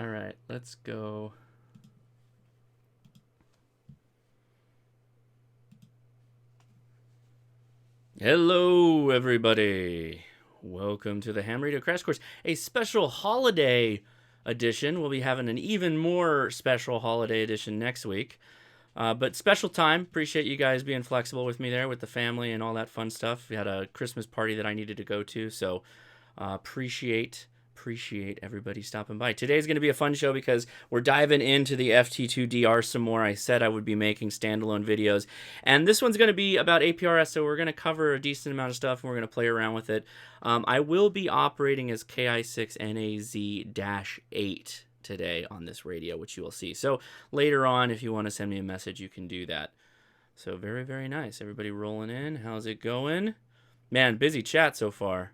All right, let's go. Hello, everybody. Welcome to the Ham Radio Crash Course, a special holiday edition. We'll be having an even more special holiday edition next week. But special time. Appreciate you guys being flexible with me there with the family and all that fun stuff. We had a Christmas party that I needed to go to, so appreciate everybody stopping by. Today's going to be a fun show because we're diving into the FT2DR some more. I said I would be making standalone videos, and this one's going to be about APRS, so we're going to cover a decent amount of stuff, and we're going to play around with it. I will be operating as KI6NAZ-8 today on this radio, which you will see. So later on, if you want to send me a message, you can do that. So very, very nice. Everybody rolling in. How's it going? Man, busy chat so far.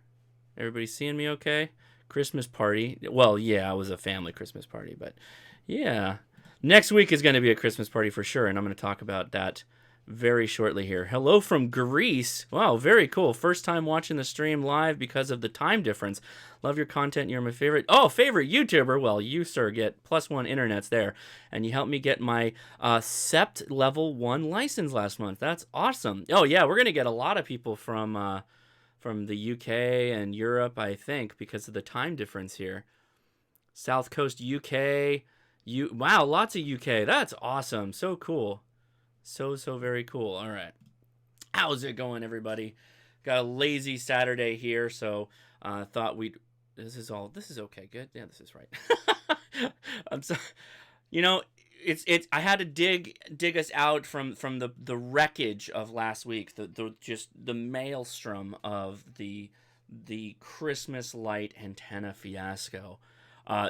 Everybody seeing me okay? Christmas party. Well, yeah, it was a family Christmas party, but yeah. Next week is going to be a Christmas party for sure, and I'm going to talk about that very shortly here. Hello from Greece. Wow, very cool. First time watching the stream live because of the time difference. Love your content. You're my favorite. Oh, favorite YouTuber. Well, you, sir, get +1 internets there. And you helped me get my CEPT level 1 license last month. That's awesome. Oh, yeah, we're going to get a lot of people from the UK and Europe, I think, because of the time difference here. South Coast UK. Wow, lots of UK. That's awesome. So cool. So very cool. All right. How's it going, everybody? Got a lazy Saturday here, so thought we'd... This is okay. Good. Yeah, this is right. I'm so... You know... I had to dig us out from the wreckage of last week, the maelstrom of the Christmas light antenna fiasco.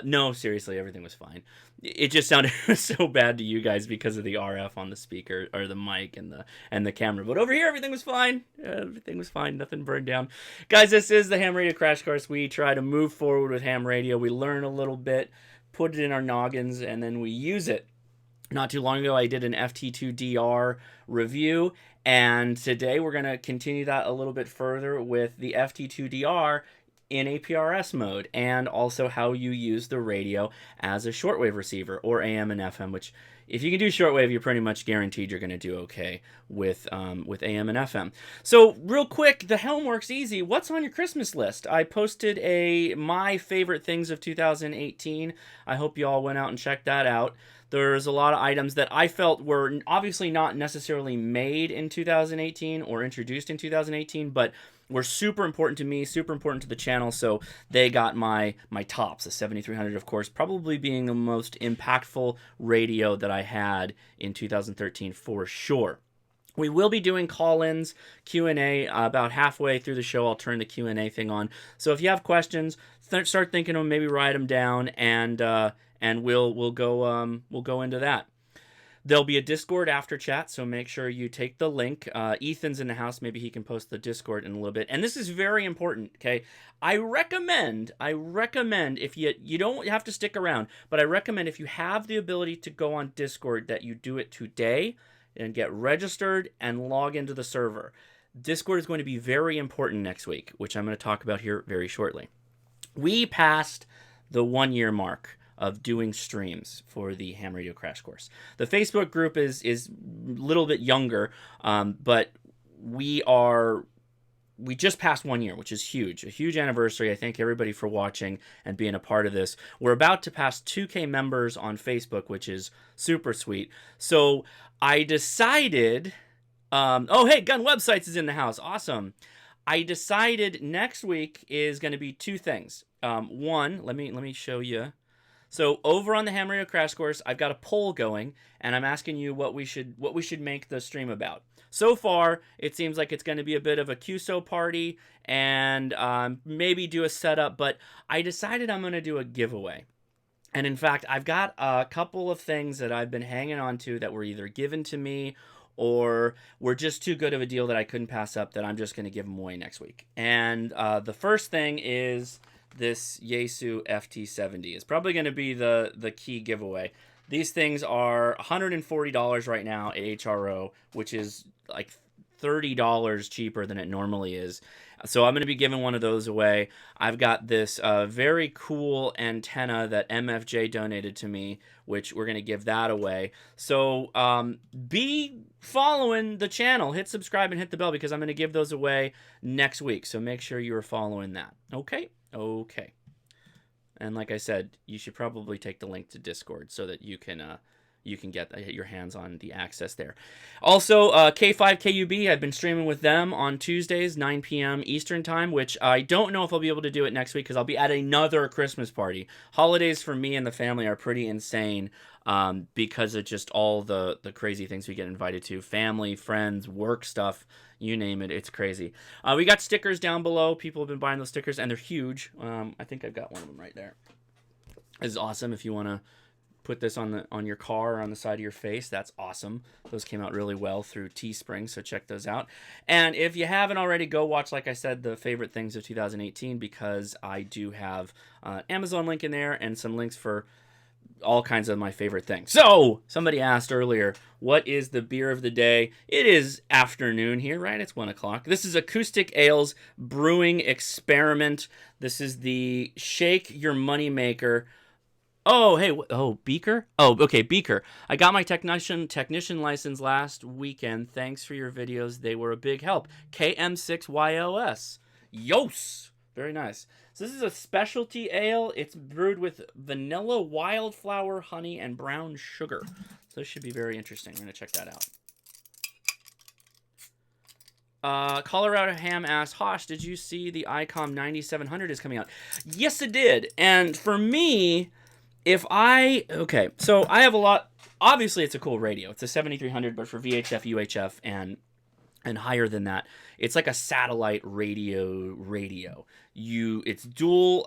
No, seriously, everything was fine. It just sounded so bad to you guys because of the RF on the speaker or the mic and the camera. But over here, everything was fine. Everything was fine. Nothing burned down. Guys, this is the Ham Radio Crash Course. We try to move forward with ham radio. We learn a little bit, put it in our noggins, and then we use it. Not too long ago, I did an FT2DR review, and today we're going to continue that a little bit further with the FT2DR in APRS mode, and also how you use the radio as a shortwave receiver, or AM and FM, which, if you can do shortwave, you're pretty much guaranteed you're going to do okay with AM and FM. So, real quick, the homework's easy. What's on your Christmas list? I posted my favorite things of 2018. I hope you all went out and checked that out. There's a lot of items that I felt were obviously not necessarily made in 2018 or introduced in 2018, but were super important to me, super important to the channel, so they got my tops. The 7300, of course, probably being the most impactful radio that I had in 2013 for sure. We will be doing call-ins, Q&A, about halfway through the show. I'll turn the Q&A thing on. So if you have questions, start thinking of them, maybe write them down, and we'll go into that. There'll be a Discord after chat, so make sure you take the link. Ethan's in the house. Maybe he can post the Discord in a little bit. And this is very important, okay? I recommend if you don't have to stick around, but I recommend if you have the ability to go on Discord that you do it today and get registered and log into the server. Discord is going to be very important next week, which I'm going to talk about here very shortly. We passed the 1-year mark of doing streams for the Ham Radio Crash Course. The Facebook group is a little bit younger, but we just passed 1 year, which is huge. A huge anniversary. I thank everybody for watching and being a part of this. We're about to pass 2K members on Facebook, which is super sweet. So I decided... oh, hey, Gun Websites is in the house. Awesome. I decided next week is going to be two things. One, let me show you. So over on the Ham Radio Crash Course, I've got a poll going, and I'm asking you what we should make the stream about. So far, it seems like it's going to be a bit of a QSO party and maybe do a setup, but I decided I'm going to do a giveaway. And in fact, I've got a couple of things that I've been hanging on to that were either given to me or were just too good of a deal that I couldn't pass up that I'm just going to give them away next week. And the first thing is this Yaesu FT2DR. It's probably going to be the key giveaway. These things are $140 right now at HRO, which is like $30 cheaper than it normally is. So I'm going to be giving one of those away. I've got this very cool antenna that MFJ donated to me, which we're going to give that away. So be following the channel. Hit subscribe and hit the bell because I'm going to give those away next week. So make sure you are following that. Okay? Okay. And like I said, you should probably take the link to Discord so that you can get your hands on the access there. Also, K5KUB, I've been streaming with them on Tuesdays, 9 p.m. Eastern Time, which I don't know if I'll be able to do it next week because I'll be at another Christmas party. Holidays for me and the family are pretty insane because of just all the crazy things we get invited to. Family, friends, work stuff, you name it, it's crazy. We got stickers down below. People have been buying those stickers, and they're huge. I think I've got one of them right there. This is awesome if you want to put this on your car or on the side of your face. That's awesome. Those came out really well through Teespring, so check those out. And if you haven't already, go watch, like I said, the favorite things of 2018 because I do have an Amazon link in there and some links for all kinds of my favorite things. So, somebody asked earlier, what is the beer of the day? It is afternoon here, right? It's 1 o'clock. This is Acoustic Ales Brewing Experiment. This is the Shake Your Moneymaker. Oh, hey, Beaker? Oh, okay, Beaker. I got my technician license last weekend. Thanks for your videos. They were a big help. KM6YOS. Yos! Very nice. So this is a specialty ale. It's brewed with vanilla, wildflower, honey, and brown sugar. So this should be very interesting. We're going to check that out. Colorado Ham asked, Hosh, did you see the ICOM 9700 is coming out? Yes, it did. And for me, so I have a lot, obviously it's a cool radio. It's a 7300, but for VHF, UHF, and higher than that, it's like a satellite radio. It's dual,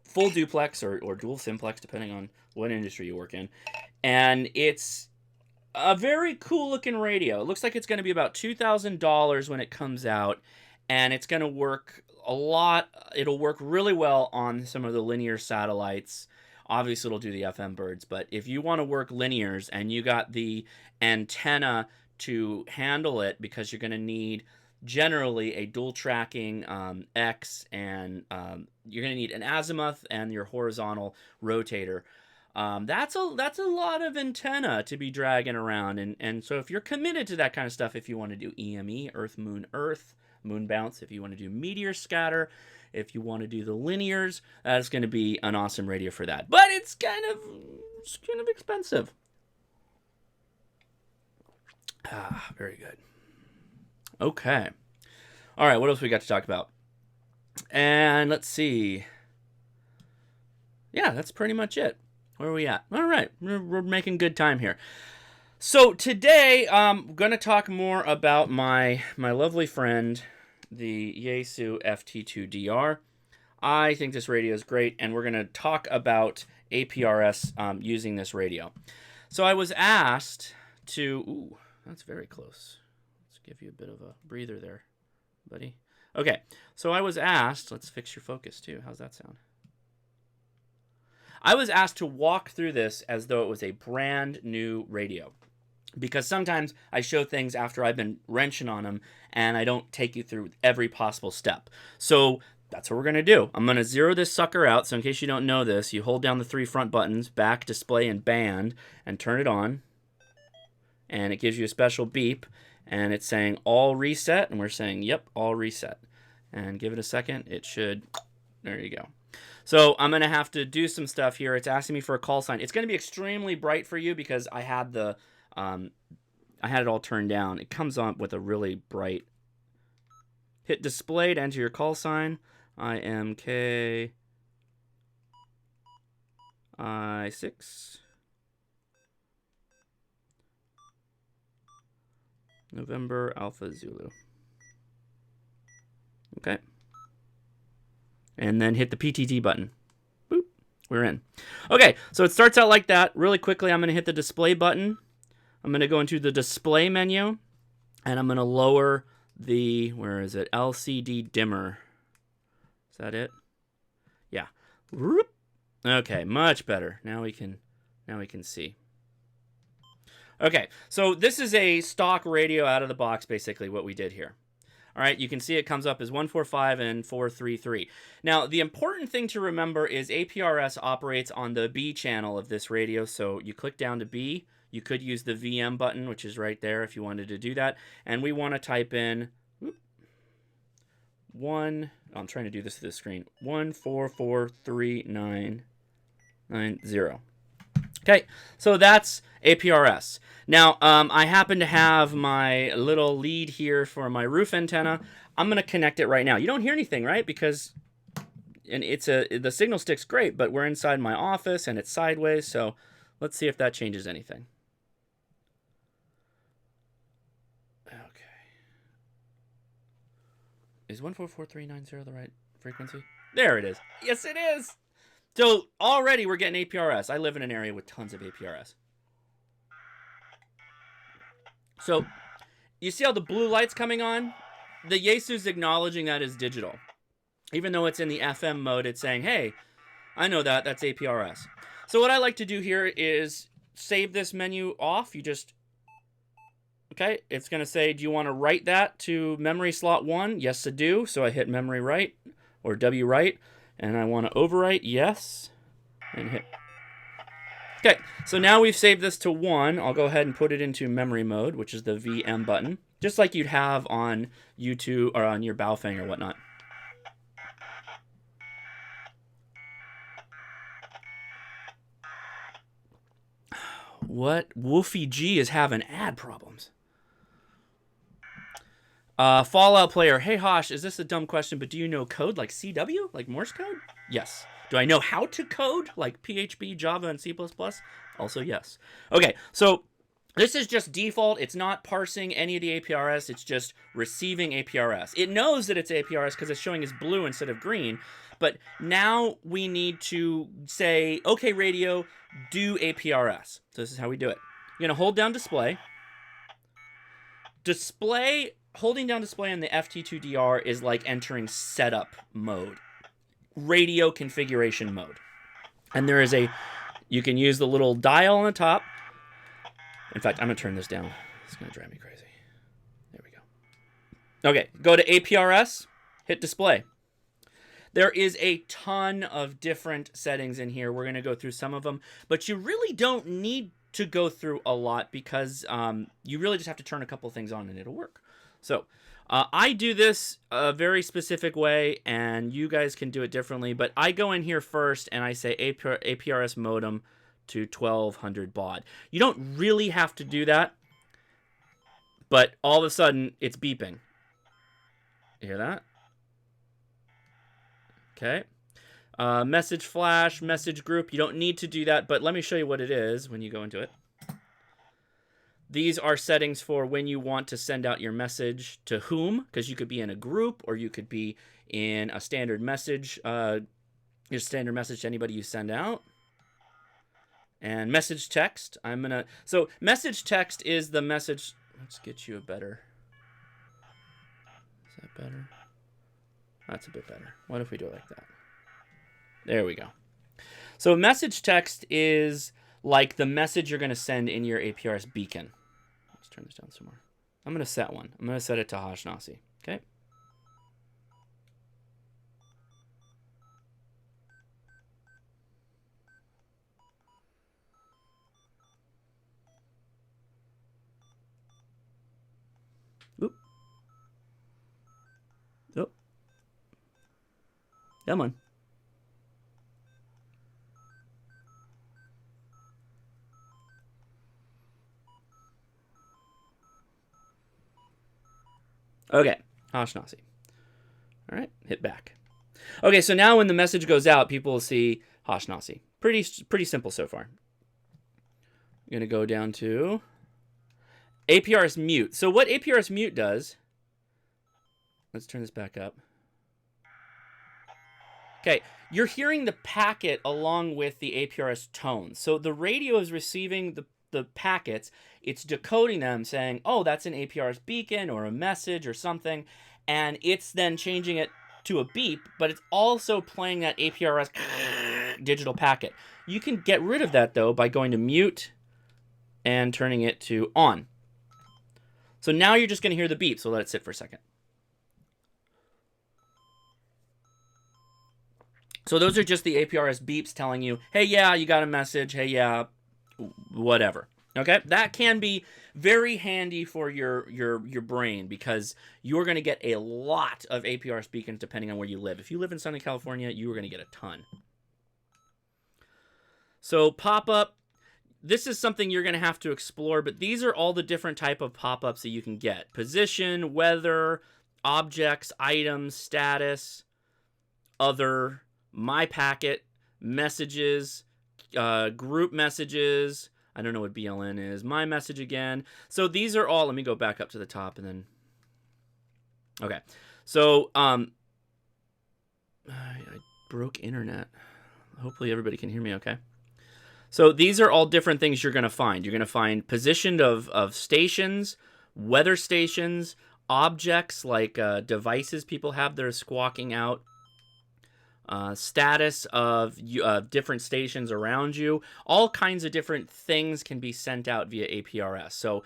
full duplex or dual simplex, depending on what industry you work in. And it's a very cool looking radio. It looks like it's going to be about $2,000 when it comes out, and it's going to work a lot. It'll work really well on some of the linear satellites. Obviously, it'll do the FM birds, but if you want to work linears and you got the antenna to handle it, because you're going to need generally a dual tracking X, and you're going to need an azimuth and your horizontal rotator. That's a lot of antenna to be dragging around, and so if you're committed to that kind of stuff, if you want to do EME, Earth, Moon bounce, if you want to do meteor scatter, if you want to do the linears, that's going to be an awesome radio for that. But it's kind of expensive. Very good. Okay. All right, what else we got to talk about? And let's see. Yeah, that's pretty much it. Where are we at? All right, we're making good time here. So today, I'm going to talk more about my lovely friend, the Yaesu FT2DR. I think this radio is great, and we're going to talk about APRS using this radio. So I was asked to... Ooh, that's very close. Let's give you a bit of a breather there, buddy. Okay, so I was asked... Let's fix your focus, too. How's that sound? I was asked to walk through this as though it was a brand new radio. Because sometimes I show things after I've been wrenching on them, and I don't take you through every possible step. So that's what we're going to do. I'm going to zero this sucker out. So in case you don't know this, you hold down the 3 front buttons, back, display, and band, and turn it on. And it gives you a special beep, and it's saying all reset, and we're saying, yep, all reset. And give it a second. It should, there you go. So I'm going to have to do some stuff here. It's asking me for a call sign. It's going to be extremely bright for you because I had the... I had it all turned down. It comes on with a really bright... Hit display to enter your call sign. IMK I6 November Alpha Zulu. Okay. And then hit the PTT button. Boop. We're in. Okay, so it starts out like that. Really quickly, I'm going to hit the display button. I'm going to go into the display menu, and I'm going to lower the, where is it, LCD dimmer. Is that it? Yeah. Okay, much better. Now we can see. Okay, so this is a stock radio out of the box, basically what we did here. All right, you can see it comes up as 145 and 433. Now, the important thing to remember is APRS operates on the B channel of this radio, so you click down to B. You could use the VM button, which is right there if you wanted to do that. And we want to type in I'm trying to do this to the screen. 1443990. Okay, so that's APRS. Now, I happen to have my little lead here for my roof antenna. I'm going to connect it right now. You don't hear anything, right? Because the signal stick's great, but we're inside my office and it's sideways, so let's see if that changes anything. Okay. Is 1443990 the right frequency? There it is. Yes, it is. So already we're getting APRS. I live in an area with tons of APRS. So you see how the blue light's coming on? The Yaesu's acknowledging that as digital. Even though it's in the FM mode, it's saying, hey, I know that. That's APRS. So what I like to do here is save this menu off. You just, okay, it's going to say, do you want to write that to memory slot 1? Yes, I do. So I hit memory write or W write. And I want to overwrite, yes, and hit. Okay, so now we've saved this to 1. I'll go ahead and put it into memory mode, which is the VM button, just like you'd have on YouTube or on your Baofeng or whatnot. What? Wolfie G is having ad problems. Fallout player, hey Hosh, is this a dumb question, but do you know code like CW, like Morse code? Yes. Do I know how to code like PHP, Java, and C++? Also yes. Okay, so this is just default. It's not parsing any of the APRS. It's just receiving APRS. It knows that it's APRS because it's showing as blue instead of green, but now we need to say, okay, radio, do APRS. So this is how we do it. You're going to hold down display. Holding down display in the FT2DR is like entering setup mode, radio configuration mode. And there is you can use the little dial on the top. In fact, I'm going to turn this down. It's going to drive me crazy. There we go. Okay, go to APRS, hit display. There is a ton of different settings in here. We're going to go through some of them, but you really don't need to go through a lot because you really just have to turn a couple things on and it'll work. So I do this a very specific way, and you guys can do it differently. But I go in here first, and I say APRS modem to 1200 baud. You don't really have to do that, but all of a sudden, it's beeping. You hear that? Okay. Message flash, message group. You don't need to do that, but let me show you what it is when you go into it. These are settings for when you want to send out your message to whom, because you could be in a group or you could be in a standard message, your standard message to anybody you send out. And message text, so message text is the message. Let's get you a better. Is that better? That's a bit better. What if we do it like that? There we go. So message text is like the message you're going to send in your APRS beacon. Let's turn this down some more. I'm going to set one. I'm going to set it to Hashnasi. Okay. Oop. Oh. Come on. Okay, Hashnasi. All right, hit back. Okay, so now when the message goes out, people will see Hashnasi. Pretty simple so far. I'm going to go down to APRS mute. So what APRS mute does, let's turn this back up. Okay, you're hearing the packet along with the APRS tone. So the radio is receiving the packets, it's decoding them, saying, oh, that's an APRS beacon or a message or something, and it's then changing it to a beep, but it's also playing that APRS digital packet. You can get rid of that, though, by going to mute and turning it to on. So now you're just going to hear the beep, so let it sit for a second. So those are just the APRS beeps telling you, hey, yeah, you got a message. Hey, yeah, whatever. Okay, that can be very handy for your brain because you're going to get a lot of APRS beacons depending on where you live. If you live in Southern California, you are going to get a ton. So pop-up, this is something you're going to have to explore, but these are all the different type of pop-ups that you can get. Position, weather, objects, items, status, other, my packet, messages, group messages. I don't know what BLN is. My message again. So these are all, let me go back up to the top and then. Okay. So I broke internet. Hopefully everybody can hear me okay. So these are all different things you're going to find. You're going to find position of stations, weather stations, objects like devices people have that are squawking out. Status of different stations around you. All kinds of different things can be sent out via APRS. So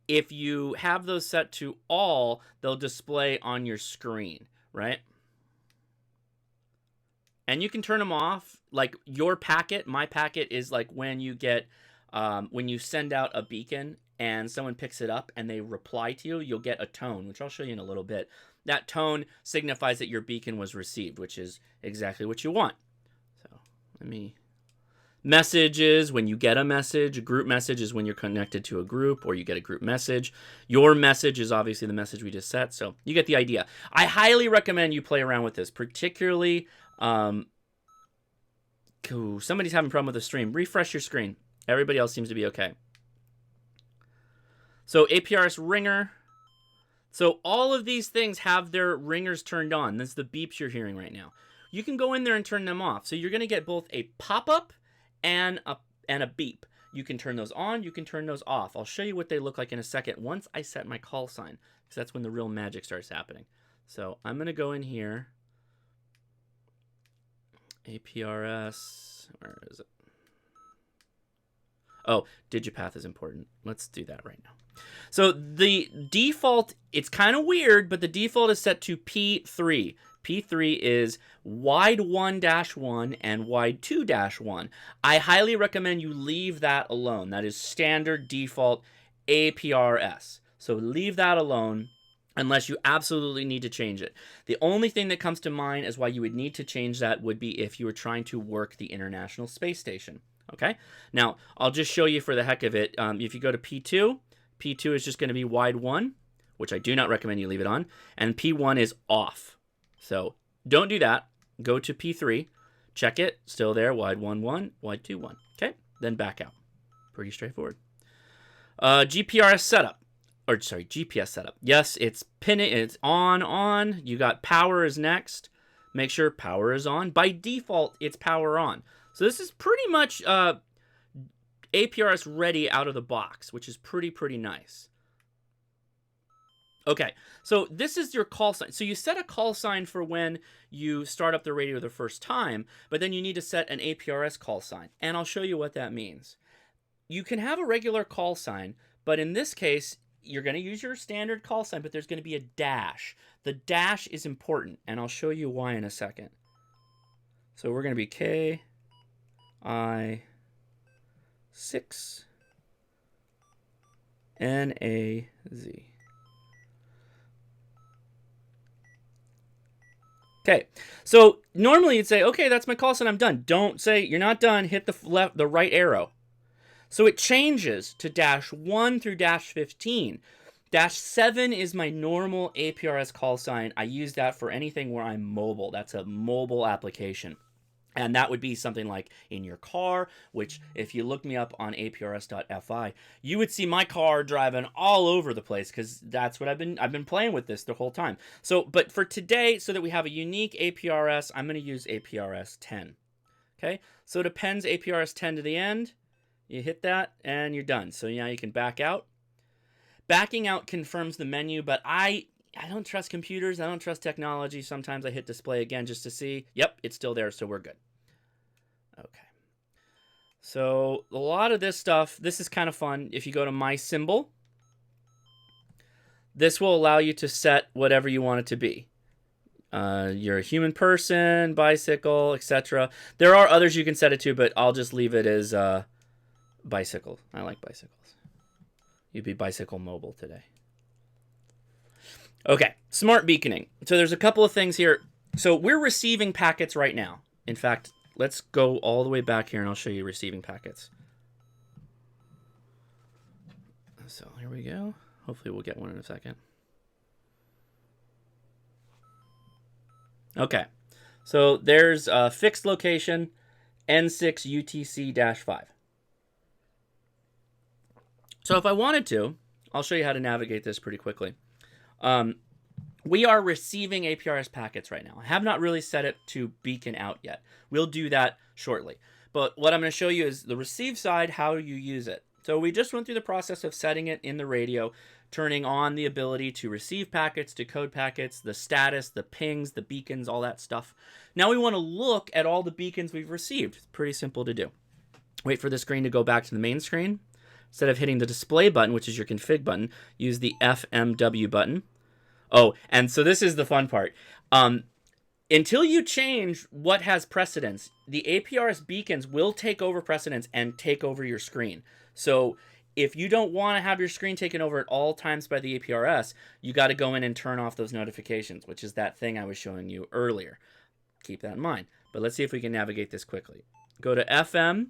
if you have those set to all, they'll display on your screen, right? And you can turn them off. Like your packet, my packet is like when you get, when you send out a beacon and someone picks it up and they reply to you, you'll get a tone, which I'll show you in a little bit. That tone signifies that your beacon was received, which is exactly what you want. So let me... Messages, when you get a message. A group message is when you're connected to a group or you get a group message. Your message is obviously the message we just set, so you get the idea. I highly recommend you play around with this, particularly... somebody's having a problem with the stream. Refresh your screen. Everybody else seems to be okay. So APRS ringer... So all of these things have their ringers turned on. That's the beeps you're hearing right now. You can go in there and turn them off. So you're going to get both a pop-up and a beep. You can turn those on. You can turn those off. I'll show you what they look like in a second once I set my call sign, because that's when the real magic starts happening. So I'm going to go in here. APRS. Where is it? Oh, digipath is important. Let's do that right now. So the default, it's kind of weird, but the default is set to P3. P3 is wide 1-1 and wide 2-1. I highly recommend you leave that alone. That is standard default APRS. So leave that alone unless you absolutely need to change it. The only thing that comes to mind as why you would need to change that would be if you were trying to work the International Space Station. Okay? Now, I'll just show you for the heck of it. If you go to P2, P2 is just going to be wide 1, which I do not recommend you leave it on, and P1 is off. So don't do that. Go to P3, check it, still there, wide 1-1, wide 2-1. Okay, then back out. Pretty straightforward. GPS setup. Yes, it's it's on. You got power is next. Make sure power is on. By default, it's power on. So this is pretty much APRS ready out of the box, which is pretty nice. Okay, so this is your call sign. So you set a call sign for when you start up the radio the first time, but then you need to set an APRS call sign. And I'll show you what that means. You can have a regular call sign, but in this case, you're going to use your standard call sign, but there's going to be a dash. The dash is important, and I'll show you why in a second. So we're going to be KI6 NAZ. Okay, so normally you'd say, okay, that's my call sign, I'm done. Don't say you're not done, hit the right arrow. So it changes to -1 through -15. -7 is my normal APRS call sign. I use that for anything where I'm mobile. That's a mobile application. And that would be something like in your car, which if you look me up on APRS.fi, you would see my car driving all over the place because that's what I've been playing with this the whole time. So, but for today, so that we have a unique APRS, I'm going to use APRS 10. Okay, so it appends APRS 10 to the end. You hit that and you're done. So now you can back out. Backing out confirms the menu, but I don't trust computers. I don't trust technology. Sometimes I hit display again just to see. Yep, it's still there, so we're good. Okay. So a lot of this stuff, this is kind of fun. If you go to My Symbol, this will allow you to set whatever you want it to be. You're a human person, bicycle, etc. There are others you can set it to, but I'll just leave it as bicycle. I like bicycles. You'd be bicycle mobile today. Okay, smart beaconing. So there's a couple of things here. So we're receiving packets right now. In fact, let's go all the way back here and I'll show you receiving packets. So here we go. Hopefully we'll get one in a second. Okay, so there's a fixed location, N6 UTC-5. So if I wanted to, I'll show you how to navigate this pretty quickly. We are receiving APRS packets right now. I have not really set it to beacon out yet. We'll do that shortly. But what I'm going to show you is the receive side, how you use it. So we just went through the process of setting it in the radio, turning on the ability to receive packets, decode packets, the status, the pings, the beacons, all that stuff. Now we want to look at all the beacons we've received. It's pretty simple to do. Wait for the screen to go back to the main screen. Instead of hitting the display button, which is your config button, use the FMW button. Oh, and so this is the fun part. Until you change what has precedence, the APRS beacons will take over precedence and take over your screen. So if you don't want to have your screen taken over at all times by the APRS, you got to go in and turn off those notifications, which is that thing I was showing you earlier. Keep that in mind. But let's see if we can navigate this quickly. Go to FM.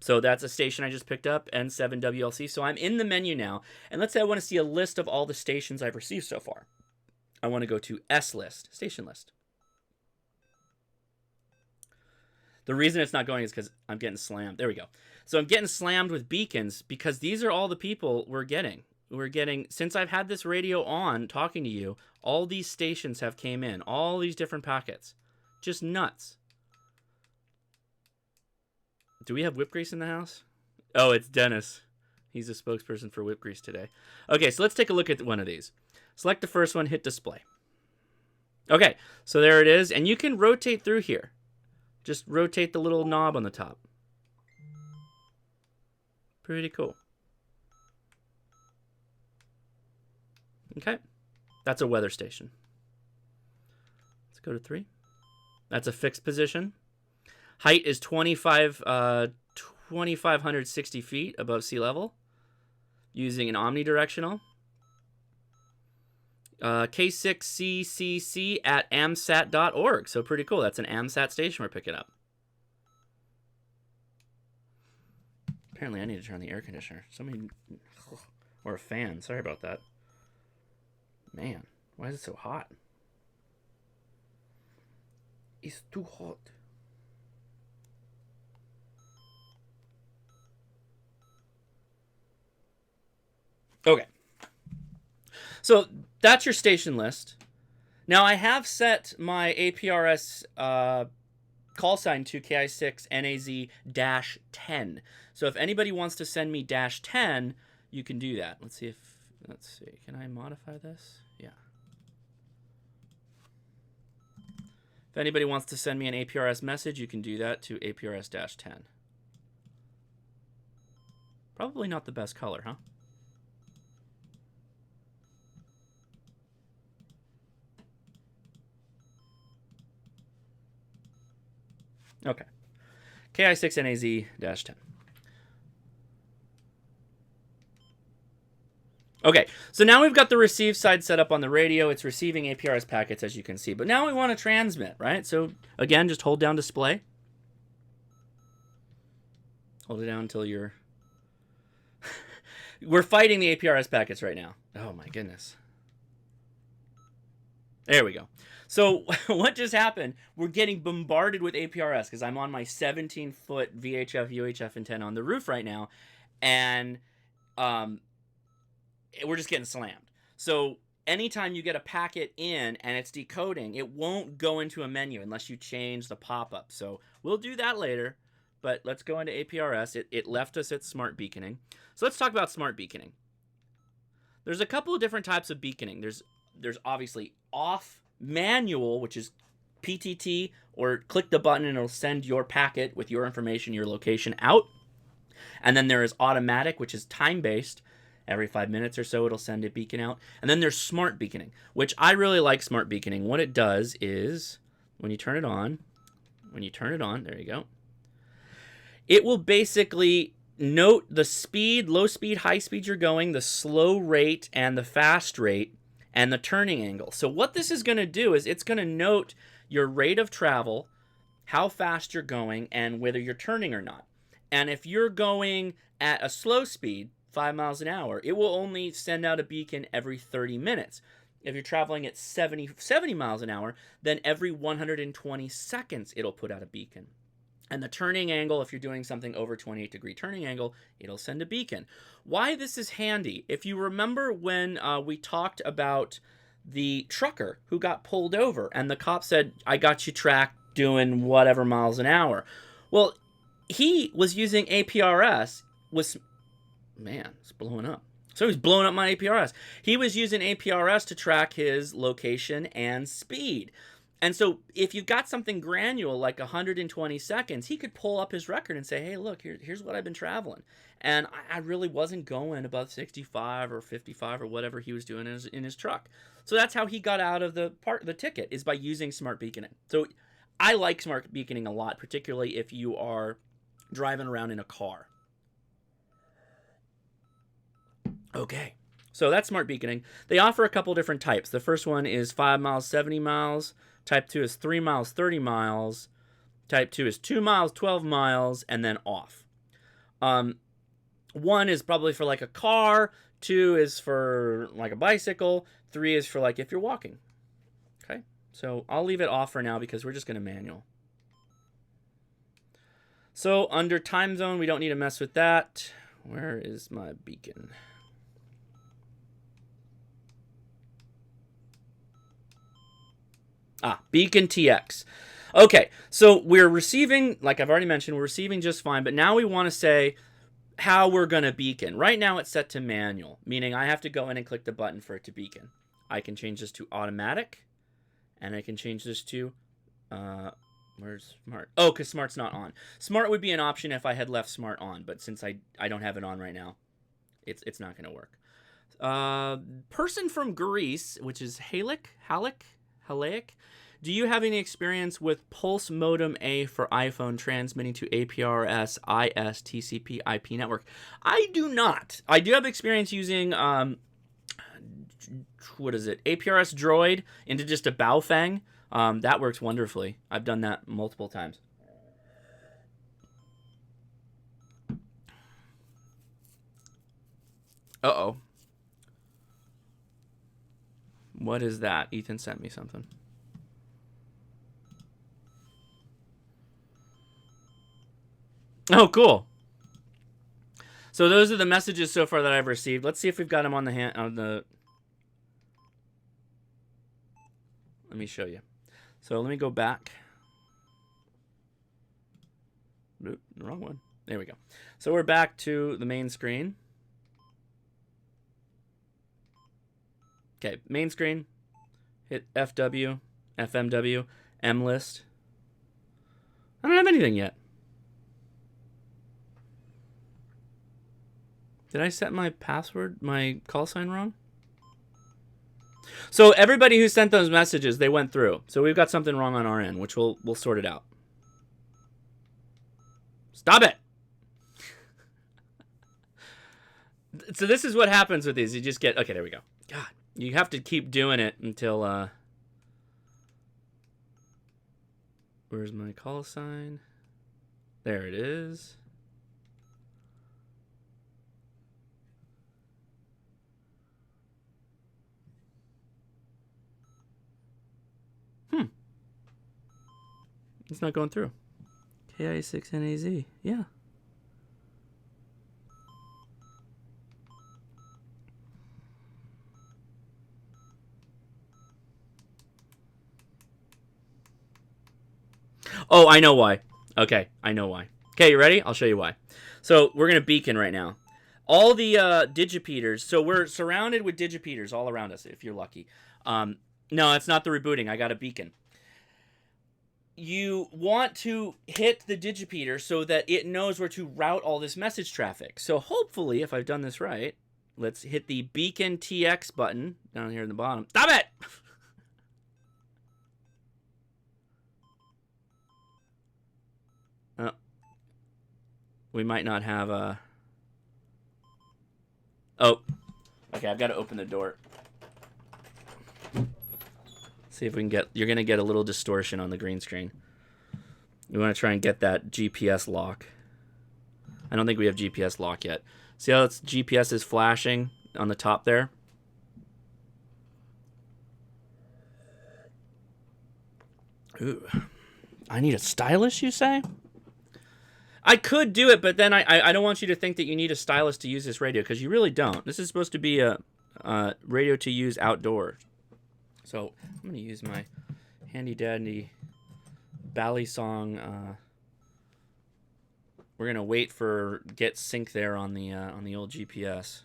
So that's a station I just picked up, N7WLC. So I'm in the menu now. And let's say I want to see a list of all the stations I've received so far. I want to go to S list, station list. The reason it's not going is because I'm getting slammed. There we go. So I'm getting slammed with beacons because these are all the people we're getting. Since I've had this radio on talking to you, all these stations have came in. All these different packets. Just nuts. Do we have whip grease in the house? Oh, it's Dennis. He's a spokesperson for whip grease today. Okay, so let's take a look at one of these. Select the first one, hit display. Okay, so there it is. And you can rotate through here. Just rotate the little knob on the top. Pretty cool. Okay, that's a weather station. Let's go to 3. That's a fixed position. Height is 2,560 feet above sea level using an omnidirectional. K6CCC at amsat.org. So pretty cool. That's an AMSAT station we're picking up. Apparently I need to turn on the air conditioner. Or a fan. Sorry about that. Man, why is it so hot? It's too hot. Okay. So that's your station list. Now I have set my APRS call sign to KI6NAZ-10. So if anybody wants to send me -10, you can do that. Let's see. Can I modify this? Yeah. If anybody wants to send me an APRS message, you can do that to APRS-10. Probably not the best color, huh? Okay. KI6NAZ-10. Okay, so now we've got the receive side set up on the radio. It's receiving APRS packets, as you can see. But now we want to transmit, right? So, again, just hold down display. Hold it down until you're... We're fighting the APRS packets right now. Oh, my goodness. There we go. So what just happened? We're getting bombarded with APRS because I'm on my 17-foot VHF UHF antenna on the roof right now, and we're just getting slammed. So anytime you get a packet in and it's decoding, it won't go into a menu unless you change the pop-up. So we'll do that later, but let's go into APRS. It left us at smart beaconing. So let's talk about smart beaconing. There's a couple of different types of beaconing. There's obviously off manual, which is PTT or click the button and it'll send your packet with your information, your location out. And then there is automatic, which is time-based. Every 5 minutes or so, it'll send a beacon out. And then there's smart beaconing, which I really like smart beaconing. What it does is when you turn it on, there you go. It will basically note the speed, low speed, high speed you're going, the slow rate and the fast rate, and the turning angle. So what this is going to do is it's going to note your rate of travel, how fast you're going, and whether you're turning or not. And if you're going at a slow speed, 5 miles an hour, it will only send out a beacon every 30 minutes. If you're traveling at 70 miles an hour, then every 120 seconds it'll put out a beacon. And the turning angle, if you're doing something over 28-degree turning angle, it'll send a beacon. Why this is handy, if you remember when we talked about the trucker who got pulled over and the cop said, I got you tracked doing whatever miles an hour. Well, he was using APRS, man, it's blowing up. So he's blowing up my APRS. He was using APRS to track his location and speed. And so if you got something granular like 120 seconds, he could pull up his record and say, hey, look, here's what I've been traveling. And I really wasn't going above 65 or 55 or whatever he was doing in his truck. So that's how he got out of the ticket, is by using smart beaconing. So I like smart beaconing a lot, particularly if you are driving around in a car. Okay, so that's smart beaconing. They offer a couple different types. The first one is 5 miles, 70 miles. Type 2 is 3 miles, 30 miles. Type 2 is 2 miles, 12 miles, and then off. 1 is probably for like a car. 2 is for like a bicycle. 3 is for like if you're walking. Okay, so I'll leave it off for now because we're just going to manual. So under time zone, we don't need to mess with that. Where is my beacon? Beacon TX. Okay, so we're receiving, like I've already mentioned, we're receiving just fine, but now we want to say how we're going to beacon. Right now it's set to manual, meaning I have to go in and click the button for it to beacon. I can change this to automatic, and I can change this to, where's smart? Oh, because smart's not on. Smart would be an option if I had left smart on, but since I don't have it on right now, it's not going to work. Person from Greece, which is Halak. Do you have any experience with Pulse Modem A for iPhone transmitting to APRS IS TCP IP network? I do not. I do have experience using, what is it? APRS Droid into just a Baofeng. That works wonderfully. I've done that multiple times. Uh-oh. What is that? Ethan sent me something. Oh, cool. So those are the messages so far that I've received. Let's see if we've got them on the Let me show you. So let me go back. Oop, the wrong one. There we go. So we're back to the main screen. Okay, main screen. Hit FW, FMW, MList. I don't have anything yet. Did I set my password, my call sign wrong? So everybody who sent those messages, they went through. So we've got something wrong on our end, which we'll sort it out. Stop it! So this is what happens with these. You just get... Okay, there we go. God, you have to keep doing it until... Where's my call sign? There it is. It's not going through. KI6NAZ. Yeah. Oh, I know why. Okay, I know why. Okay, you ready? I'll show you why. So we're going to beacon right now. All the digipeaters. So we're surrounded with digipeaters all around us, if you're lucky. No, it's not the rebooting. I got a beacon. you want to hit the digipeater so that it knows where to route all this message traffic. So hopefully, if I've done this right, let's hit the beacon TX button down here in the bottom. Stop it! We might not have a... Oh. Okay, I've got to open the door. See if we can get... You're going to get a little distortion on the green screen. We want to try and get that GPS lock. I don't think we have GPS lock yet. See how it's GPS is flashing on the top there? Ooh. I need a stylus, you say? I could do it, but then I don't want you to think that you need a stylus to use this radio, because you really don't. This is supposed to be a radio to use outdoors. So I'm going to use my handy-dandy Bally song. We're going to wait for get sync there on the old GPS.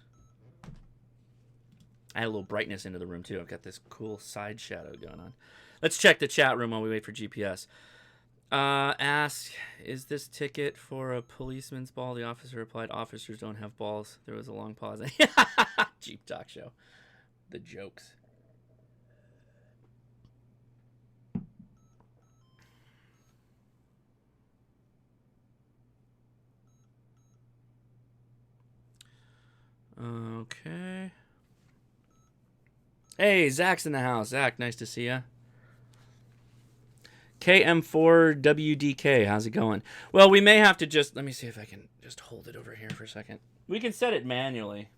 I had a little brightness into the room, too. I've got this cool side shadow going on. Let's check the chat room while we wait for GPS. Ask, is this ticket for a policeman's ball? The officer replied, officers don't have balls. There was a long pause. Jeep Talk Show. The jokes. Okay. Hey, Zach's in the house. Zach, nice to see ya. KM4WDK, how's it going? Well, we may have to just... Let me see if I can just hold it over here for a second. We can set it manually.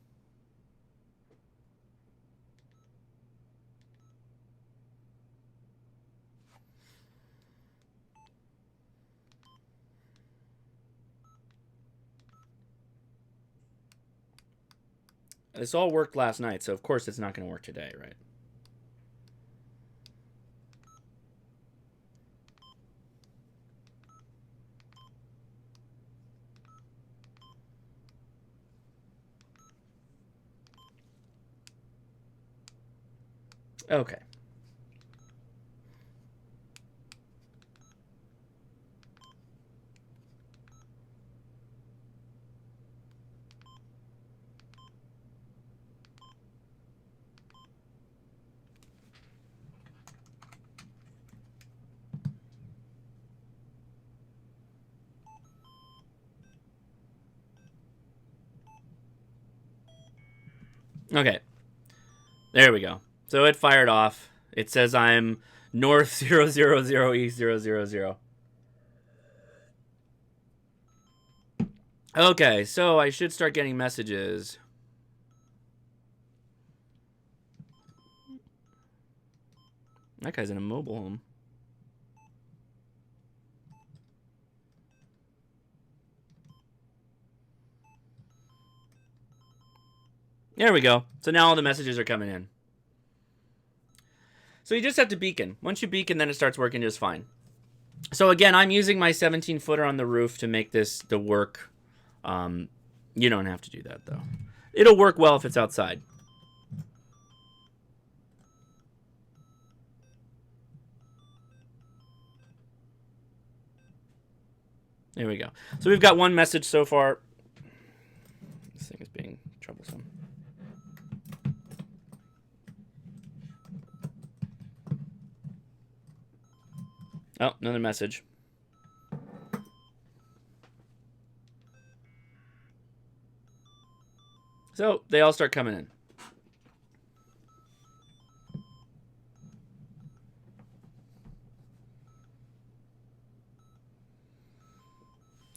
This all worked last night, so of course it's not going to work today, right? Okay. Okay. There we go. So it fired off. It says I'm north 000 east 000. Okay, so I should start getting messages. That guy's in a mobile home. There we go. So now all the messages are coming in. So you just have to beacon. Once you beacon, then it starts working just fine. So again, I'm using my 17-footer on the roof to make this to work. You don't have to do that, though. It'll work well if it's outside. There we go. So we've got one message so far. This thing is being troublesome. Oh, another message. So they all start coming in.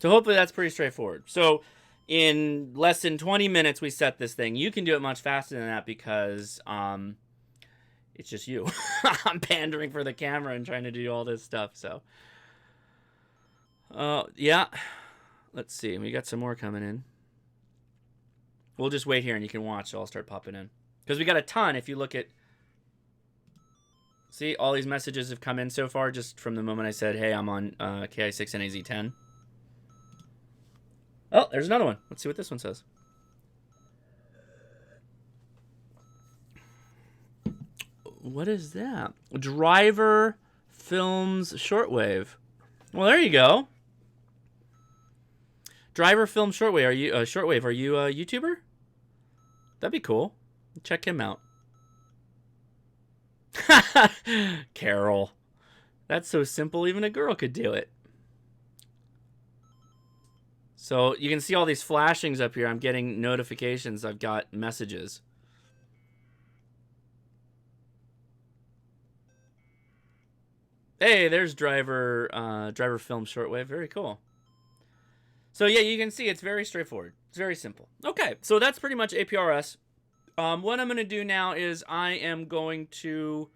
So hopefully that's pretty straightforward. So in less than 20 minutes, we set this thing. You can do it much faster than that because it's just you. I'm pandering for the camera and trying to do all this stuff. So, yeah. Let's see. We got some more coming in. We'll just wait here and you can watch. So I'll start popping in. Because we got a ton. If you look at... See, all these messages have come in so far just from the moment I said, hey, I'm on KI6NAZ10. Oh, there's another one. Let's see what this one says. What is that? Driver films shortwave. Well, there you go. Driver film shortwave. Are you shortwave? Are you a YouTuber? That'd be cool. Check him out. Carol. That's so simple, even a girl could do it. So you can see all these flashings up here. I'm getting notifications. I've got messages. Hey, there's driver film shortwave. Very cool. So yeah, you can see it's very straightforward. It's very simple. Okay, so that's pretty much APRS. What I'm going to do now is I am going to...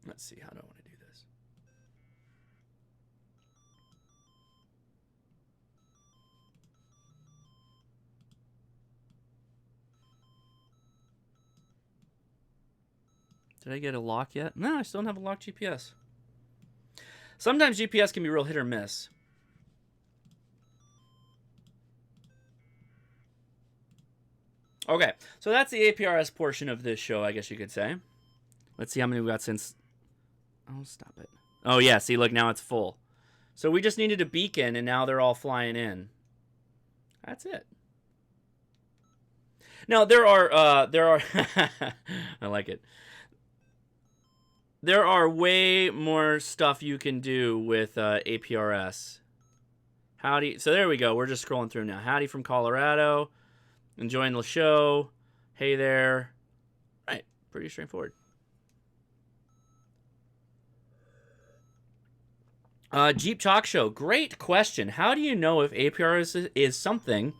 Let's see, how do I want to do this? Did I get a lock yet? No, I still don't have a locked GPS. Sometimes GPS can be real hit or miss. Okay, so that's the APRS portion of this show, I guess you could say. Let's see how many we got since... Oh, stop it. Oh, yeah, see, look, now it's full. So we just needed a beacon, and now they're all flying in. That's it. Now, there are... I like it. There are way more stuff you can do with APRS. Howdy. So there we go. We're just scrolling through now. Howdy from Colorado. Enjoying the show. Hey there. Right. Pretty straightforward. Jeep Talk Show. Great question. How do you know if APRS is something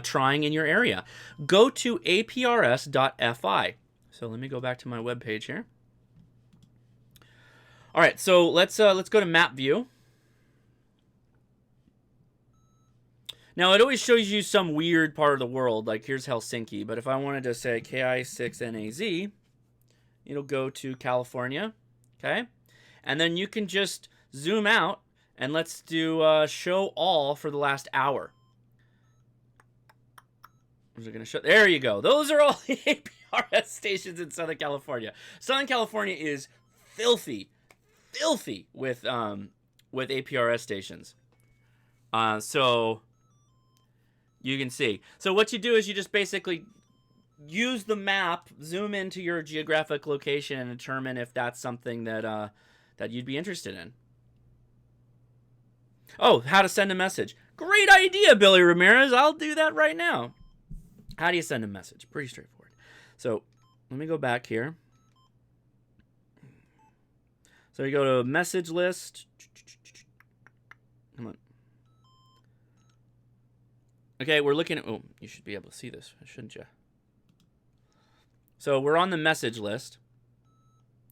trying in your area? Go to APRS.fi. So let me go back to my webpage here. All right, so let's go to map view. Now, it always shows you some weird part of the world, like here's Helsinki. But if I wanted to say KI6NAZ, it'll go to California, okay? And then you can just zoom out, and let's do show all for the last hour. Is it going to show? There you go. Those are all the APRS stations in Southern California. Southern California is filthy with APRS stations. So you can see. So what you do is you just basically use the map, zoom into your geographic location, and determine if that's something that that you'd be interested in. Oh, how to send a message. Great idea, Billy Ramirez. I'll do that right now. How do you send a message? Pretty straightforward. So let me go back here. So you go to message list. Come on. Okay, we're looking at... Oh, you should be able to see this, shouldn't you? So we're on the message list.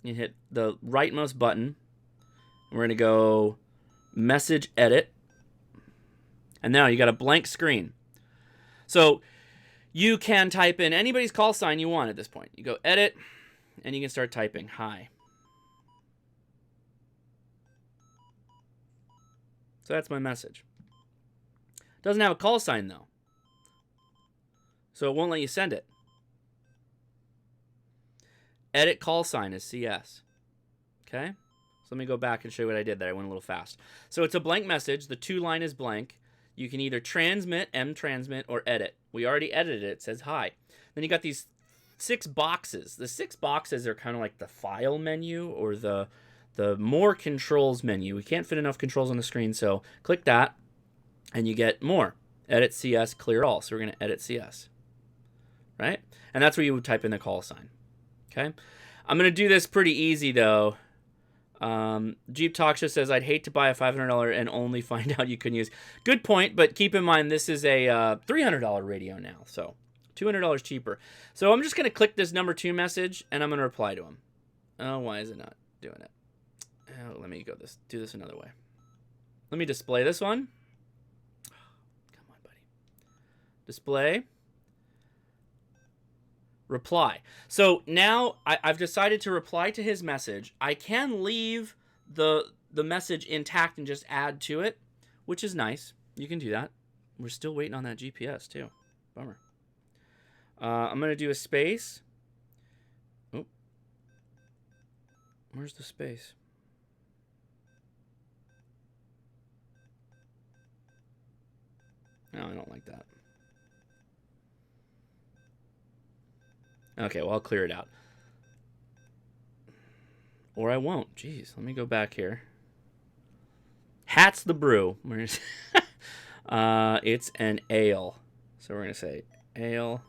You hit the rightmost button. We're going to go message edit. And now you got a blank screen. So you can type in anybody's call sign you want at this point. You go edit, and you can start typing hi. So that's my message. Doesn't have a call sign, though. So it won't let you send it. Edit call sign is CS. Okay? So let me go back and show you what I did there. I went a little fast. So it's a blank message. The to line is blank. You can either transmit, M-transmit, or edit. We already edited it. It says hi. Then you got these 6 boxes. The 6 boxes are kind of like the file menu or the more controls menu. We can't fit enough controls on the screen, so click that, and you get more. Edit CS, clear all. So we're going to edit CS. Right? And that's where you would type in the call sign. Okay? I'm going to do this pretty easy, though. Jeep Talk Show says, I'd hate to buy a $500 and only find out you couldn't use. Good point, but keep in mind this is a $300 radio now, so $200 cheaper. So I'm just going to click this number 2 message, and I'm going to reply to him. Oh, why is it not doing it? Oh, let me do this another way. Let me display this one. Come on, buddy. Display. Reply. So now I've decided to reply to his message. I can leave the message intact and just add to it, which is nice. You can do that. We're still waiting on that GPS too. Bummer. I'm going to do a space. Oh. Where's the space? No, I don't like that. Okay, well, I'll clear it out. Or I won't. Jeez, let me go back here. Hat's the brew. It's an ale. So we're going to say ale.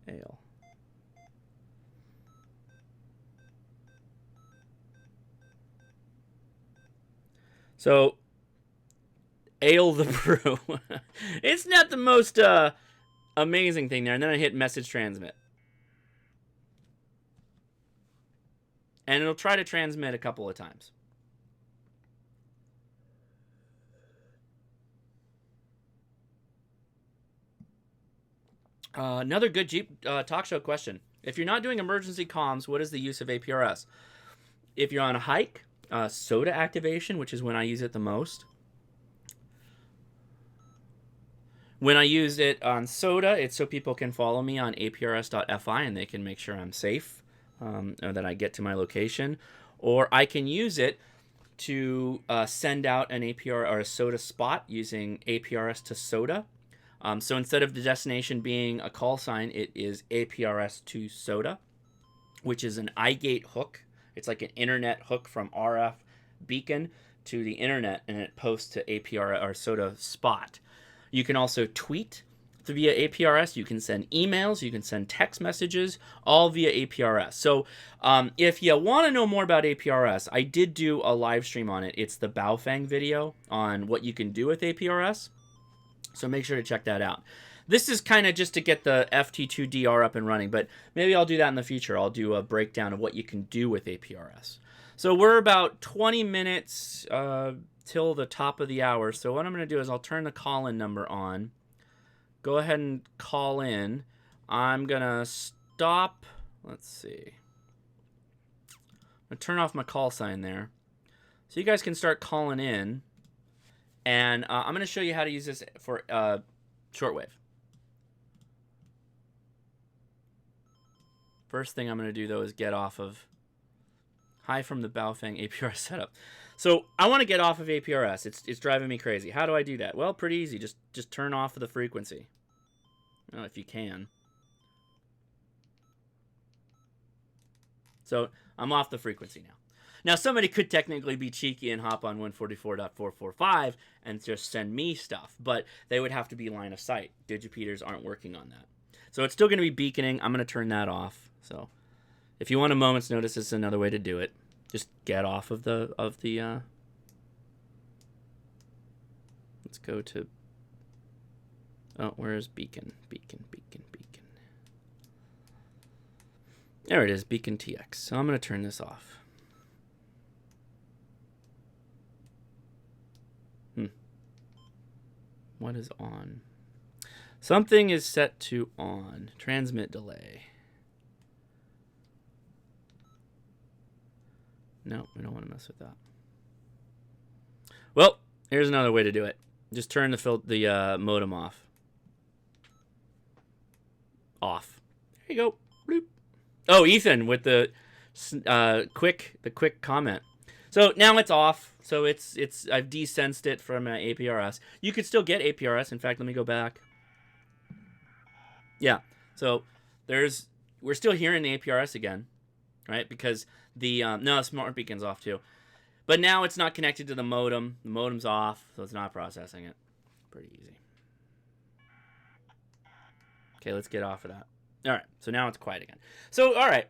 Ale. So, ale the brew. It's not the most amazing thing there. And then I hit message transmit. And it'll try to transmit a couple of times. Another good Jeep talk show question. If you're not doing emergency comms, what is the use of APRS? If you're on a hike, soda activation, which is when I use it the most. When I use it on soda, it's so people can follow me on APRS.fi and they can make sure I'm safe, or that I get to my location. Or I can use it to send out an APR or a soda spot using APRS to soda. So instead of the destination being a call sign, it is APRS to soda, which is an iGate hook. It's like an internet hook from RF beacon to the internet, and it posts to APR or soda spot. You can also tweet via APRS. You can send emails. You can send text messages, all via APRS. So if you want to know more about APRS, I did do a live stream on it. It's the Baofeng video on what you can do with APRS. So make sure to check that out. This is kind of just to get the FT2DR up and running, but maybe I'll do that in the future. I'll do a breakdown of what you can do with APRS. So we're about 20 minutes till the top of the hour. So what I'm going to do is I'll turn the call-in number on. Go ahead and call in. I'm going to stop. Let's see. I'm going to turn off my call sign there. So you guys can start calling in. And I'm going to show you how to use this for shortwave. First thing I'm going to do, though, is get off of Hi from the Baofeng APRS setup. So I want to get off of APRS. It's driving me crazy. How do I do that? Well, pretty easy. Just turn off the frequency. Well, if you can. So I'm off the frequency now. Now, somebody could technically be cheeky and hop on 144.445 and just send me stuff, but they would have to be line of sight. Digipeaters aren't working on that. So it's still going to be beaconing. I'm going to turn that off. So if you want a moment's notice, this is another way to do it. Just get off of the let's go to, oh, where is beacon? Beacon. There it is, beacon TX. So I'm going to turn this off. What is on? Something is set to on. Transmit delay. No, we don't want to mess with that. Well, here's another way to do it. Just turn the modem off. Off. There you go. Bloop. Oh, Ethan with the quick comment. So now it's off. So I've desensed it from APRS. You could still get APRS. In fact, let me go back. Yeah. So we're still hearing the APRS again, right? Because the smart beacon's off too. But now it's not connected to the modem. The modem's off, so it's not processing it. Pretty easy. Okay, let's get off of that. All right. So now it's quiet again. So all right,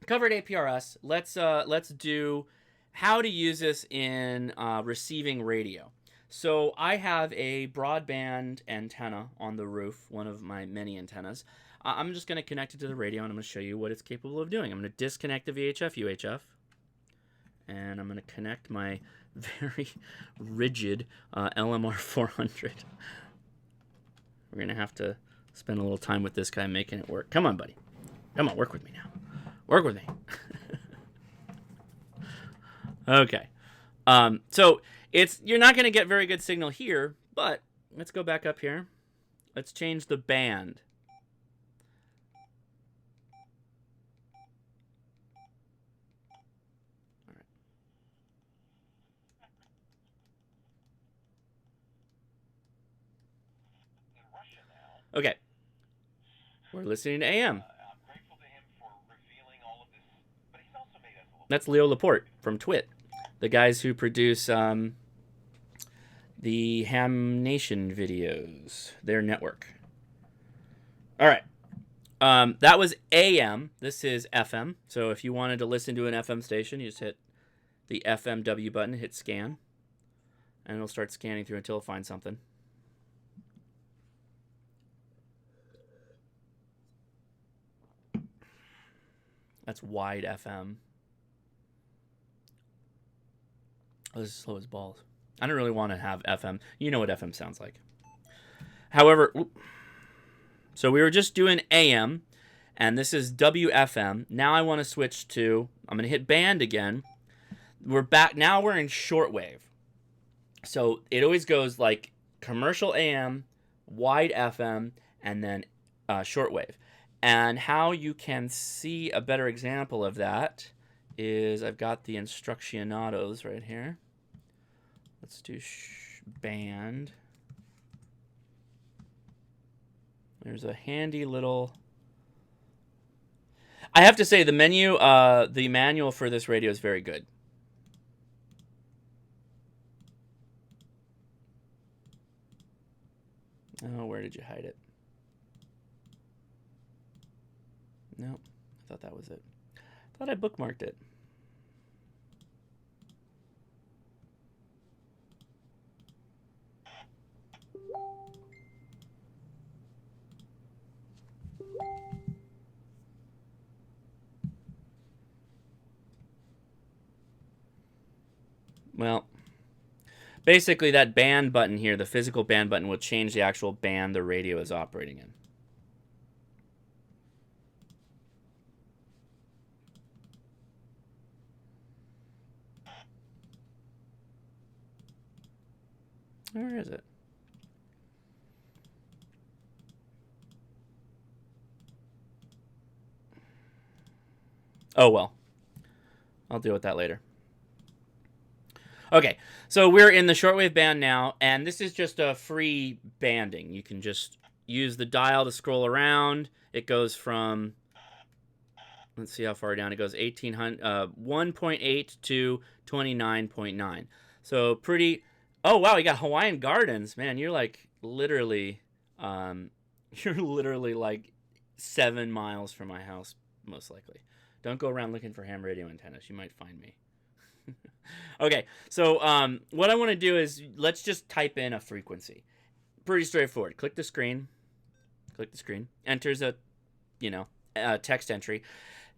covered APRS. Let's do how to use this in receiving radio. So I have a broadband antenna on the roof, one of my many antennas. I'm just going to connect it to the radio, and I'm going to show you what it's capable of doing. I'm going to disconnect the VHF UHF, and I'm going to connect my very rigid LMR 400. We're going to have to spend a little time with this guy making it work. Come on, buddy. Come on, work with me now. Work with me. Okay. So you're not going to get very good signal here, but let's go back up here. Let's change the band. All right. Okay. We're listening to AM. That's Leo Laporte from Twit, the guys who produce the Ham Nation videos, their network. All right. That was AM. This is FM. So if you wanted to listen to an FM station, you just hit the FMW button, hit scan, and it'll start scanning through until it finds something. That's wide FM. Oh, this is slow as balls. I don't really want to have FM. You know what FM sounds like. However, so we were just doing AM, and this is WFM. Now I want to switch to, I'm going to hit band again. We're back. Now we're in shortwave. So it always goes like commercial AM, wide FM, and then shortwave. And how you can see a better example of that is I've got the instruccionados right here. Let's do band. There's a handy little... I have to say the menu, the manual for this radio is very good. Oh, where did you hide it? No, I thought that was it. I thought I bookmarked it. Well, basically that band button here, the physical band button, will change the actual band the radio is operating in. Where is it? Oh, well. I'll deal with that later. Okay, so we're in the shortwave band now, and this is just a free banding. You can just use the dial to scroll around. It goes from, let's see how far down it goes, 1.8 to 29.9. So pretty, oh wow, you got Hawaiian Gardens. Man, you're like literally, you're literally like 7 miles from my house, most likely. Don't go around looking for ham radio antennas. You might find me. Okay, so what I want to do is let's just type in a frequency. Pretty straightforward. Click the screen. Enters a, text entry.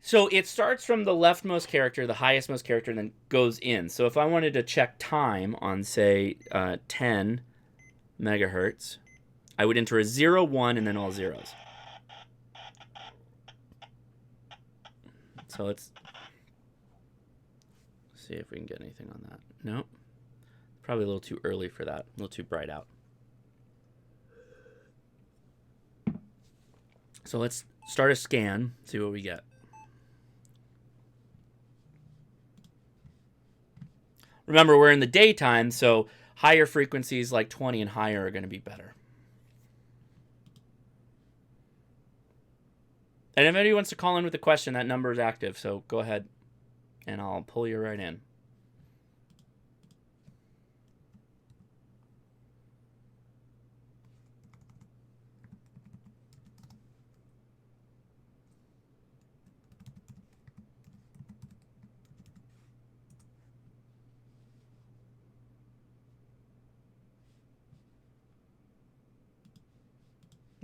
So it starts from the leftmost character, the highestmost character, and then goes in. So if I wanted to check time on, say, 10 megahertz, I would enter a 0, 1, and then all zeros. So let's see if we can get anything on that. Nope. Probably a little too early for that. A little too bright out. So let's start a scan, see what we get. Remember, we're in the daytime, so higher frequencies like 20 and higher are going to be better. And if anybody wants to call in with a question, that number is active, so go ahead and I'll pull you right in.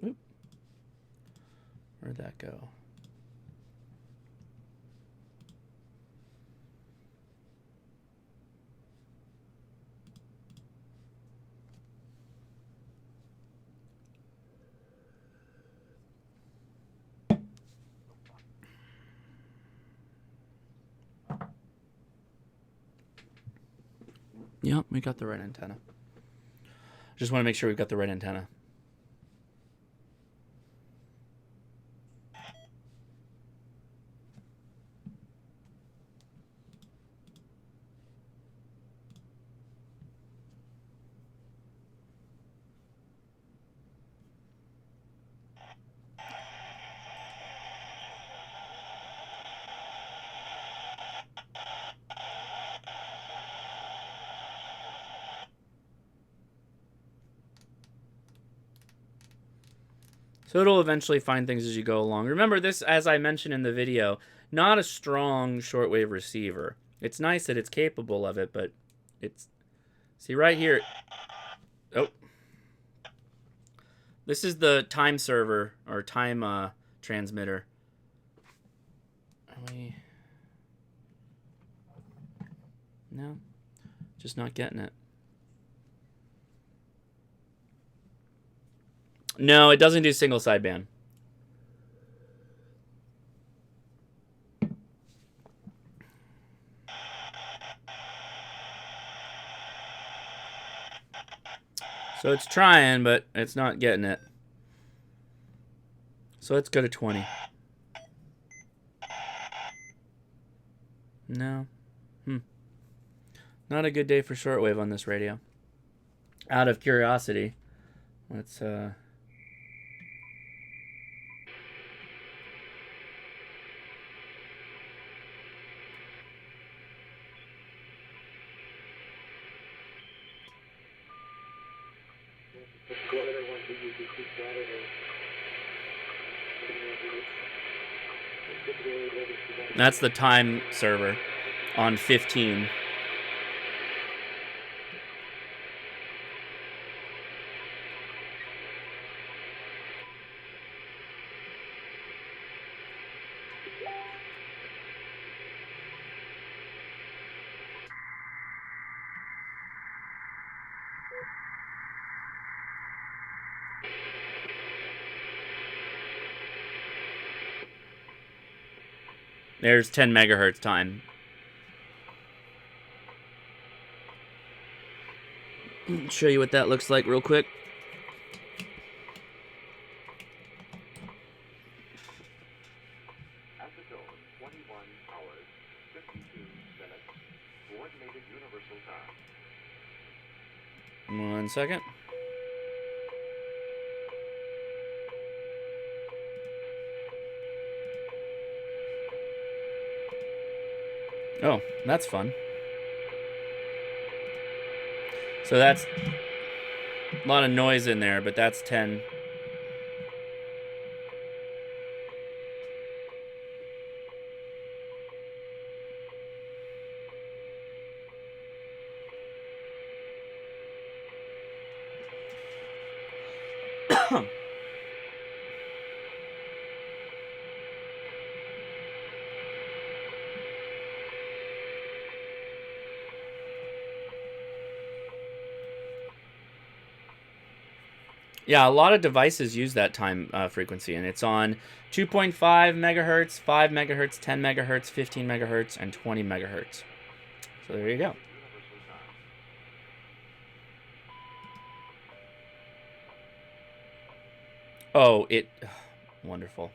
Oop. Where'd that go? Yep, we got the right antenna. Just want to make sure we've got the right antenna. So it'll eventually find things as you go along. Remember this, as I mentioned in the video, not a strong shortwave receiver. It's nice that it's capable of it, but it's... See right here... Oh. This is the time server, or time transmitter. Are we... No. Just not getting it. No, it doesn't do single sideband. So it's trying, but it's not getting it. So let's go to 20. No. Not a good day for shortwave on this radio. Out of curiosity, let's That's the time server on 15. There's 10 megahertz time. Show you what that looks like real quick. At the dome, 21 hours, 52 minutes, coordinated universal time. 1 second. Oh, that's fun. So that's a lot of noise in there, but that's 10. Yeah, a lot of devices use that time frequency, and it's on 2.5 megahertz, 5 megahertz, 10 megahertz, 15 megahertz, and 20 megahertz. So there you go. Oh, wonderful.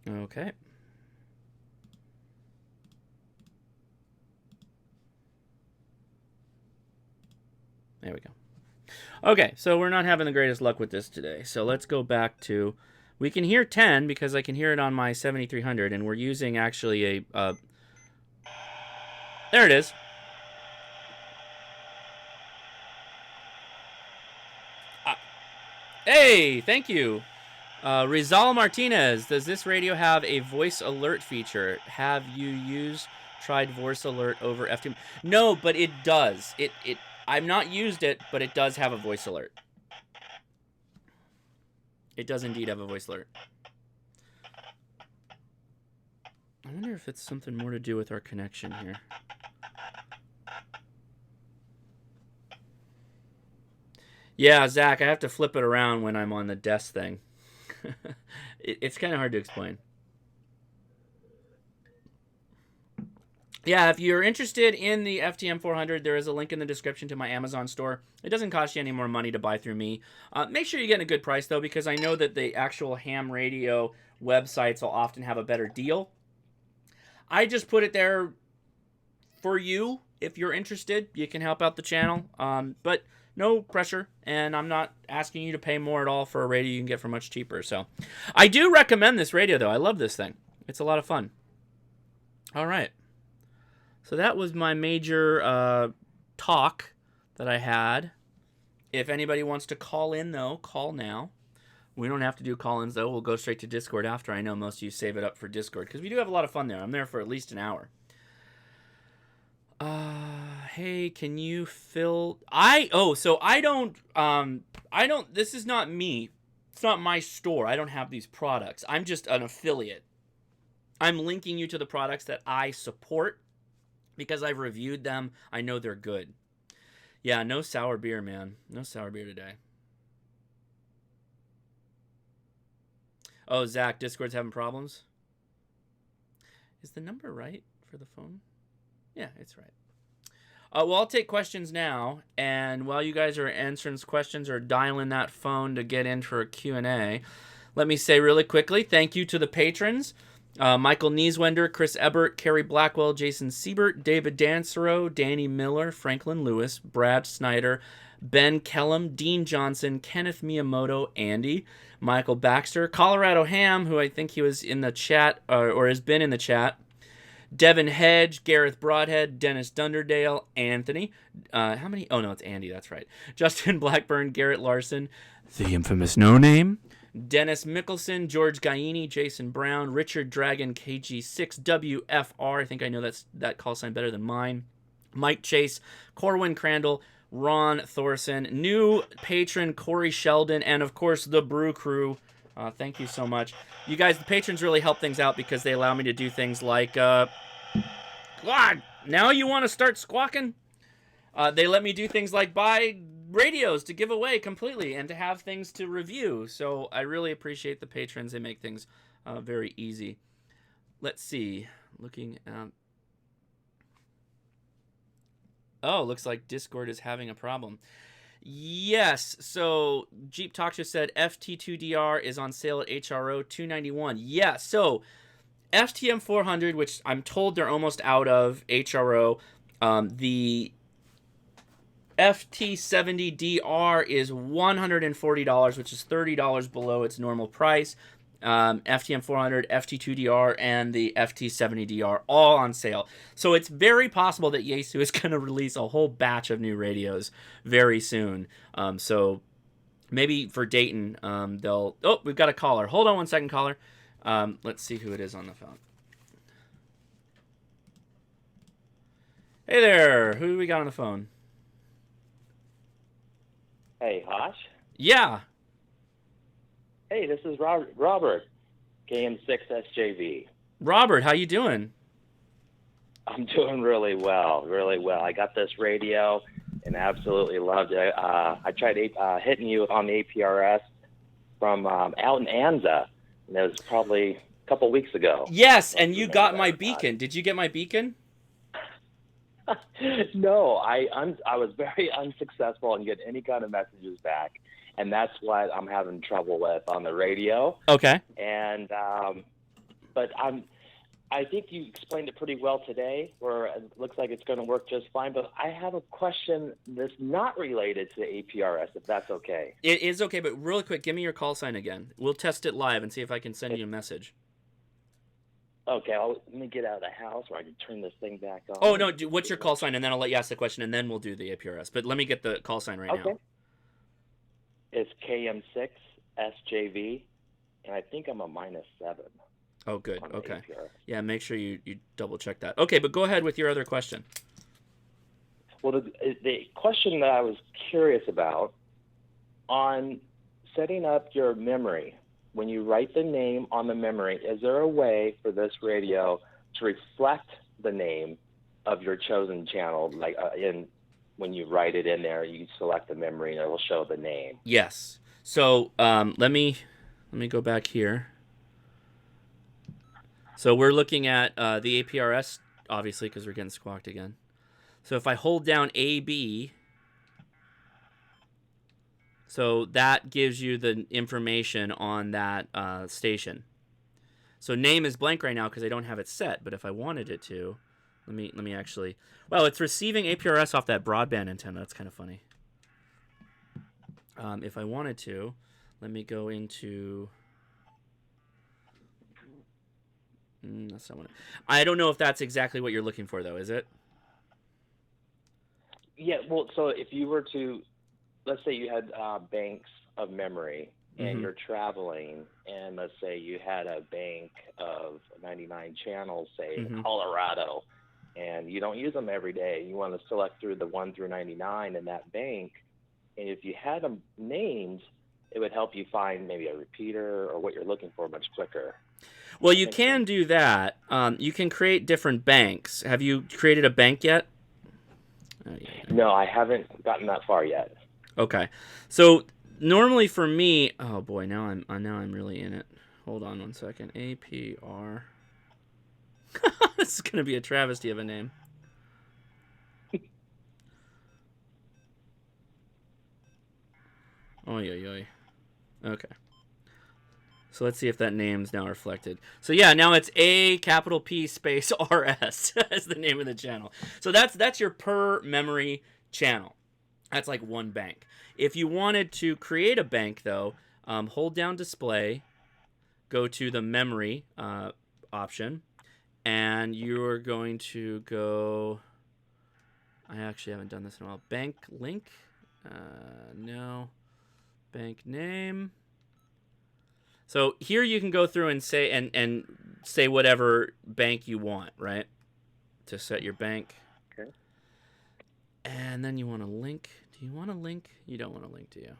Okay. There we go. Okay, so we're not having the greatest luck with this today. So let's go back to... We can hear 10 because I can hear it on my 7300, and we're using actually a... There it is. Hey, thank you. Rizal Martinez, does this radio have a voice alert feature? Have you tried voice alert over FT? No, but it does. I've not used it, but it does have a voice alert. It does indeed have a voice alert. I wonder if it's something more to do with our connection here. Yeah, Zach, I have to flip it around when I'm on the desk thing. It's kind of hard to explain. Yeah, if you're interested in the FTM400, there is a link in the description to my Amazon store. It doesn't cost you any more money to buy through me. Make sure you're getting a good price, though, because I know that the actual ham radio websites will often have a better deal. I just put it there for you. If you're interested, you can help out the channel. But no pressure, and I'm not asking you to pay more at all for a radio you can get for much cheaper. So I do recommend this radio, though. I love this thing. It's a lot of fun. All right. So that was my major talk that I had. If anybody wants to call in, though, call now. We don't have to do call-ins, though. We'll go straight to Discord after. I know most of you save it up for Discord, because we do have a lot of fun there. I'm there for at least an hour. Hey, can you fill... So I don't, this is not me. It's not my store. I don't have these products. I'm just an affiliate. I'm linking you to the products that I support because I've reviewed them. I know they're good. Yeah, no sour beer, man. No sour beer today. Oh, Zach, Discord's having problems? Is the number right for the phone? Yeah, it's right. Well, I'll take questions now, and while you guys are answering questions or dialing that phone to get in for a Q&A, let me say really quickly, thank you to the patrons. Michael Nieswender, Chris Ebert, Kerry Blackwell, Jason Siebert, David Dancero, Danny Miller, Franklin Lewis, Brad Snyder, Ben Kellum, Dean Johnson, Kenneth Miyamoto, Andy, Michael Baxter, Colorado Ham, who I think he was in the chat, or has been in the chat, Devin Hedge, Gareth Broadhead, Dennis Dunderdale, Anthony. How many? Oh, no, it's Andy. That's right. Justin Blackburn, Garrett Larson, the infamous No Name, Dennis Mickelson, George Gaini, Jason Brown, Richard Dragon, KG6WFR. I think I know that call sign better than mine. Mike Chase, Corwin Crandall, Ron Thorson, new patron Corey Sheldon, and of course the Brew Crew. Thank you so much. You guys, the patrons really help things out because they allow me to do things like, God, now you want to start squawking? They let me do things like buy radios to give away completely and to have things to review. So I really appreciate the patrons. They make things very easy. Let's see. Looking at... Oh, looks like Discord is having a problem. Yes, so Jeep Talk just said FT2DR is on sale at HRO $291. Yeah, so FTM 400, which I'm told they're almost out of HRO. The FT70DR is $140, which is $30 below its normal price. FTM 400, FT2DR, and the FT70DR all on sale. So it's very possible that Yaesu is going to release a whole batch of new radios very soon. So maybe for Dayton, they'll... Oh, we've got a caller. Hold on one second, caller. Let's see who it is on the phone. Hey there. Who do we got on the phone? Hey, Hosh. Yeah. Hey, this is Robert, KM6SJV. Robert, how you doing? I'm doing really well, really well. I got this radio and absolutely loved it. I tried hitting you on the APRS from out in Anza, and it was probably a couple weeks ago. Yes, and you got my beacon. Did you get my beacon? No, I was very unsuccessful in getting any kind of messages back. And that's what I'm having trouble with on the radio. Okay. And but I think you explained it pretty well today, where it looks like it's going to work just fine. But I have a question that's not related to APRS, if that's okay. It is okay, but really quick, give me your call sign again. We'll test it live and see if I can send you a message. Okay, let me get out of the house where I can turn this thing back on. Oh, no, what's your call sign? And then I'll let you ask the question, and then we'll do the APRS. But let me get the call sign right now. It's KM6SJV, and I think I'm a -7. Oh, good. Okay. Yeah, make sure you double check that. Okay, but go ahead with your other question. Well, the question that I was curious about, on setting up your memory, when you write the name on the memory, is there a way for this radio to reflect the name of your chosen channel, like when you write it in there, you select the memory and it will show the name? Yes. So let me go back here. So we're looking at the APRS, obviously, because we're getting squawked again. So if I hold down AB, so that gives you the information on that station. So name is blank right now because I don't have it set, but if I wanted it to, let me actually... Well, it's receiving APRS off that broadband antenna. That's kind of funny. If I wanted to, let me go into... that's not what I don't know if that's exactly what you're looking for, though, is it? Yeah, well, so if you were to, let's say you had banks of memory and you're traveling, and let's say you had a bank of 99 channels, say in Colorado, and you don't use them every day. You want to select through the 1 through 99 in that bank, and if you had them named, it would help you find maybe a repeater or what you're looking for much quicker. Well, you can do that. You can create different banks. Have you created a bank yet? Oh, yeah. No, I haven't gotten that far yet. Okay, so normally for me, oh boy, now I'm really in it. Hold on one second. APR. This is gonna be a travesty of a name. Oy, oy, oy. Okay. So let's see if that name's now reflected. So yeah, now it's A capital P space RS as the name of the channel. So that's your per memory channel. That's like one bank. If you wanted to create a bank, though, hold down display, go to the memory option, and you're going to go... I actually haven't done this in a while. Bank link? No. Bank name. So here you can go through and say and say whatever bank you want, right? To set your bank. Okay. And then you want to link. Do you want to link? You don't want to link, do you?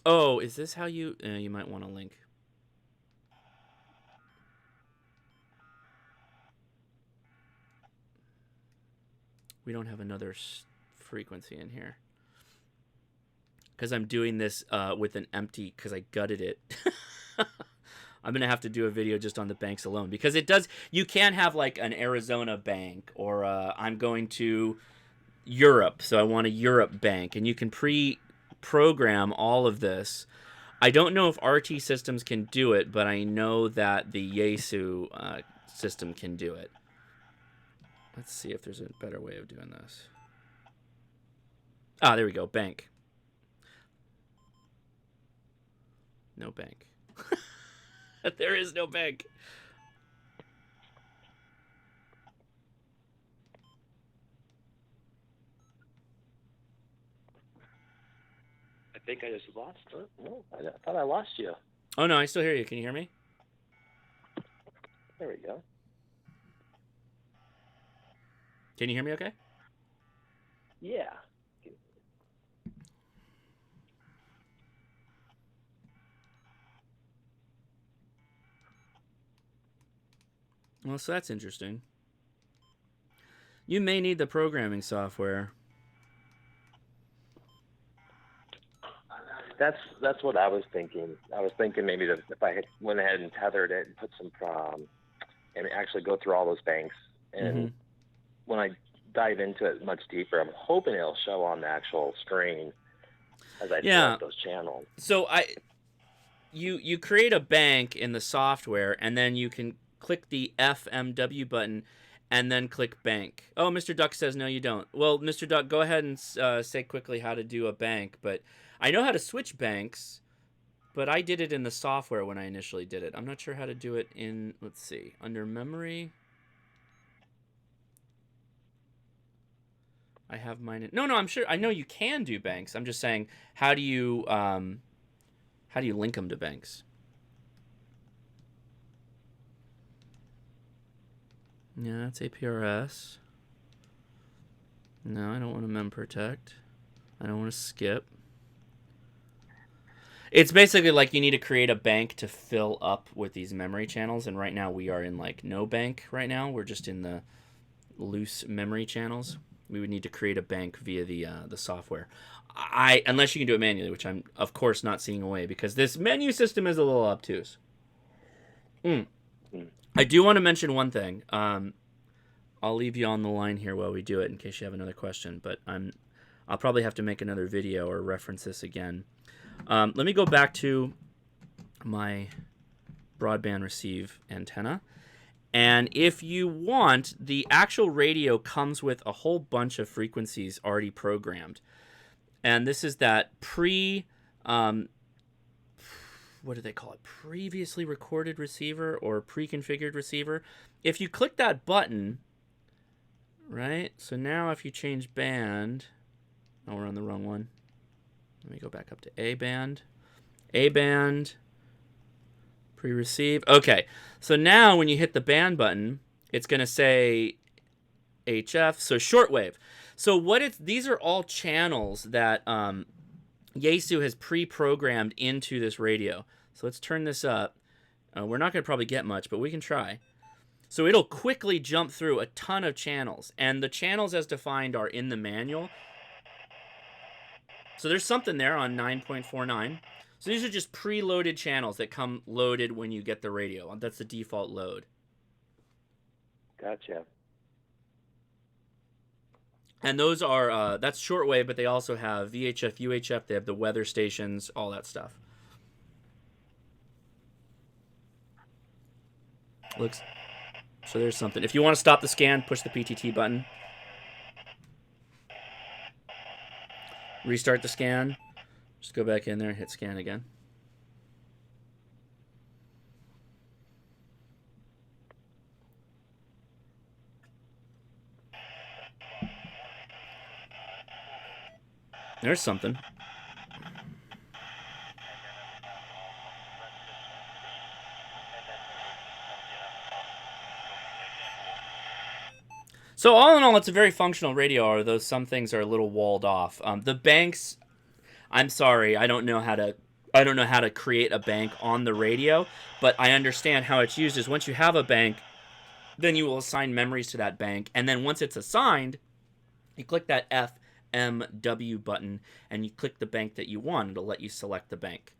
Oh, is this how you... you might want to link. We don't have another frequency in here. Because I'm doing this with an empty... Because I gutted it. I'm going to have to do a video just on the banks alone. Because it does... You can have like an Arizona bank. Or I'm going to Europe. So I want a Europe bank. And you can pre-program all of this. I don't know if RT systems can do it. But I know that the Yaesu system can do it. Let's see if there's a better way of doing this. Ah, there we go. Bank. No bank. There is no bank. I think I just lost it. No, I thought I lost you. Oh, no, I still hear you. Can you hear me? There we go. Can you hear me okay? Yeah. Well, so that's interesting. You may need the programming software. That's what I was thinking. I was thinking maybe that if I went ahead and tethered it and put some and actually go through all those banks, and when I dive into it much deeper, I'm hoping it'll show on the actual screen as I select those channels. So you create a bank in the software, and then you can click the FMW button and then click bank. Oh, Mr. Duck says no, you don't. Well, Mr. Duck, go ahead and say quickly how to do a bank. But I know how to switch banks, but I did it in the software when I initially did it. I'm not sure how to do it in, let's see, under memory. I have mine in, no, I'm sure, I know you can do banks. I'm just saying, how do you link them to banks? Yeah, that's APRS. No, I don't want to mem protect. I don't want to skip. It's basically like you need to create a bank to fill up with these memory channels, and right now we are in like no bank right now. We're just in the loose memory channels. We would need to create a bank via the software. Unless you can do it manually, which I'm of course not seeing away because this menu system is a little obtuse. I do want to mention one thing. I'll leave you on the line here while we do it in case you have another question, but I'll probably have to make another video or reference this again. Let me go back to my broadband receive antenna. And if you want, the actual radio comes with a whole bunch of frequencies already programmed. And this is that what do they call it? Previously recorded receiver or pre-configured receiver. If you click that button, right? So now if you change band, oh, we're on the wrong one. Let me go back up to A band. A band, pre-receive. Okay, so now when you hit the band button, it's going to say HF, so shortwave. So these are all channels that Yaesu has pre-programmed into this radio. So let's turn this up. We're not going to probably get much, but we can try. So it'll quickly jump through a ton of channels, and the channels as defined are in the manual. So there's something there on 9.49. So these are just preloaded channels that come loaded when you get the radio. That's the default load. Gotcha. And those are, that's shortwave, but they also have VHF, UHF, they have the weather stations, all that stuff. So there's something. If you want to stop the scan, push the PTT button. Restart the scan. Just go back in there and hit scan again. There's something. So all in all, it's a very functional radio, although some things are a little walled off. The banks, I'm sorry, I don't know how to create a bank on the radio, but I understand how it's used is once you have a bank, then you will assign memories to that bank, and then once it's assigned, you click that FMW button, and you click the bank that you want. It'll let you select the bank.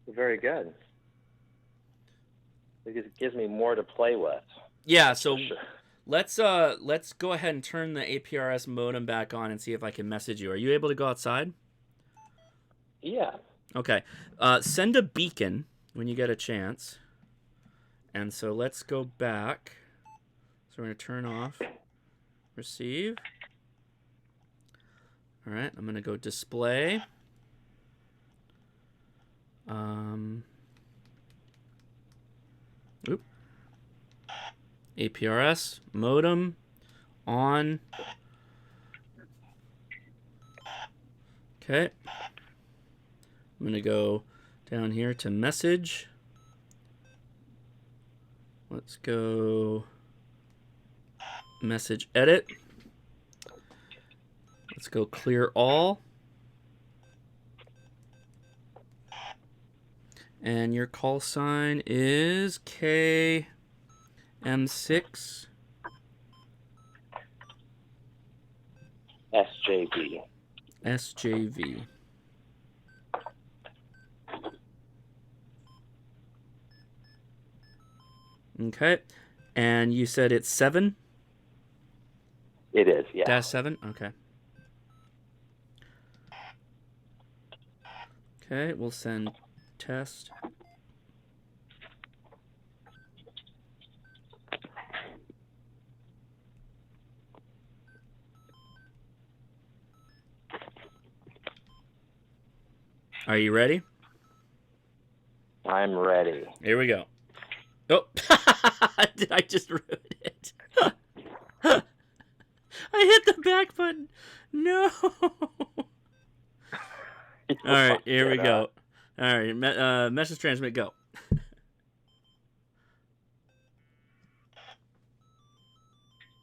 Very good. It gives me more to play with. Yeah, so Sure. let's go ahead and turn the APRS modem back on and see if I can message you. Are you able to go outside? Yeah. Okay. Send a beacon when you get a chance. And so let's go back. So we're going to turn off receive. All right, I'm going to go display. APRS modem on. Okay. I'm going to go down here to message. Let's go message edit. Let's go clear all. And your call sign is KM6. SJV. SJV. Okay. And you said it's 7? It is, yeah. Dash 7? Okay. Okay, we'll send test. Are you ready? I'm ready. Here we go. Oh, did I just ruin it? I hit the back button. No. All right, here we go. All right, message transmit, go.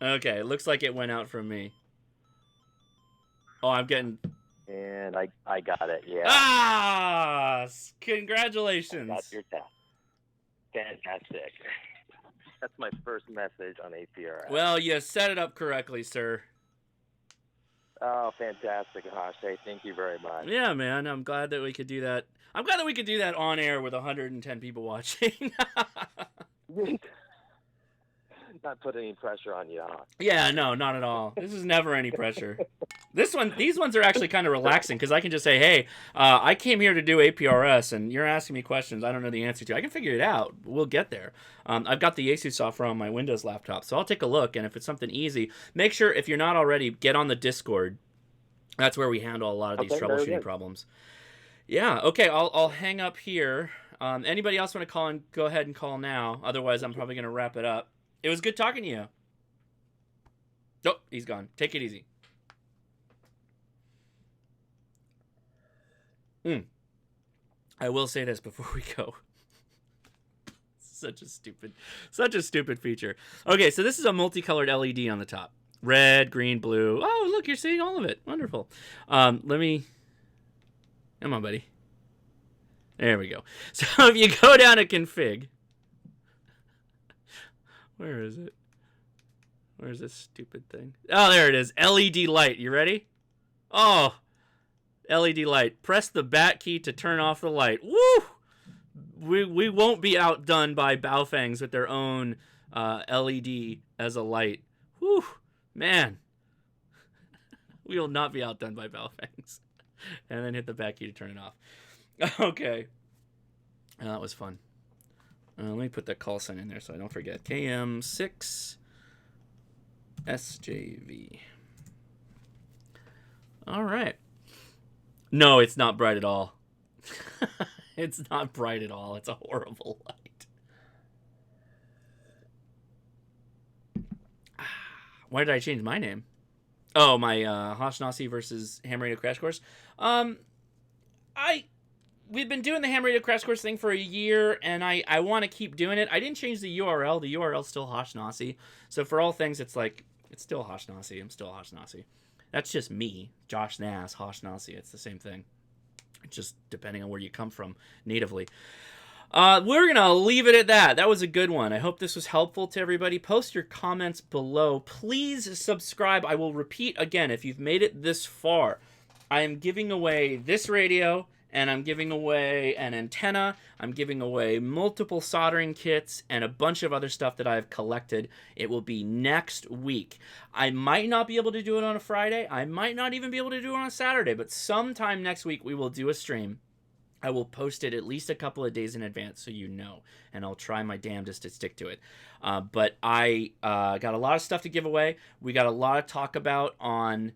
Okay, it looks like it went out from me. Oh, I'm getting... And I got it, yeah. Ah! Congratulations. I got your test. Fantastic. That's my first message on APRS. Well, you set it up correctly, sir. Oh, fantastic, Hashay. Thank you very much. Yeah, man. I'm glad that we could do that. I'm glad that we could do that on air with 110 people watching. Not put any pressure on you, huh? Yeah, no, not at all. This is never any pressure. These ones are actually kind of relaxing because I can just say, hey, I came here to do APRS, and you're asking me questions I don't know the answer to. I can figure it out. We'll get there. I've got the Yaesu software on my Windows laptop, so I'll take a look, and if it's something easy, make sure, if you're not already, get on the Discord. That's where we handle a lot of these troubleshooting problems. Yeah, okay, I'll hang up here. Anybody else want to call in, go ahead and call now. Otherwise, I'm probably going to wrap it up. It was good talking to you. Oh, he's gone. Take it easy. I will say this before we go. Such a stupid feature. Okay, so this is a multicolored LED on the top. Red, green, blue. Oh, look, you're seeing all of it. Wonderful. Let me... Come on, buddy. There we go. So if you go down to config... Where is it? Where's this stupid thing? Oh, there it is. LED light. You ready? Oh, LED light. Press the back key to turn off the light. Woo! We won't be outdone by Baofangs with their own LED as a light. Whew, man. We will not be outdone by Baofangs. And then hit the back key to turn it off. Okay. That was fun. Let me put that call sign in there so I don't forget. KM6 SJV. All right. No, it's not bright at all. It's not bright at all. It's a horrible light. Why did I change my name? Oh, my Hoshnasi versus Ham Radio Crash Course. We've been doing the Ham Radio Crash Course thing for a year, and I want to keep doing it. I didn't change the URL. The URL's still Hoshnasi. So for all things, it's like, it's still Hoshnasi. I'm still Hoshnasi. That's just me, Josh Nass, Hoshnasi. It's the same thing. Just depending on where you come from natively. We're going to leave it at that. That was a good one. I hope this was helpful to everybody. Post your comments below. Please subscribe. I will repeat again, if you've made it this far, I am giving away this radio, and I'm giving away an antenna. I'm giving away multiple soldering kits and a bunch of other stuff that I've collected. It will be next week. I might not be able to do it on a Friday. I might not even be able to do it on a Saturday, but sometime next week we will do a stream. I will post it at least a couple of days in advance so you know, and I'll try my damnedest to stick to it. But I got a lot of stuff to give away. We got a lot of talk about on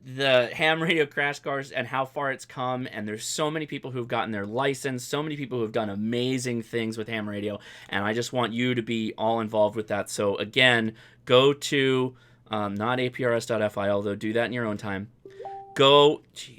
the ham radio crash cars and how far it's come, and there's so many people who've gotten their license, so many people who've done amazing things with ham radio, and I just want you to be all involved with that. So again, go to not APRS.fi, although do that in your own time. Go to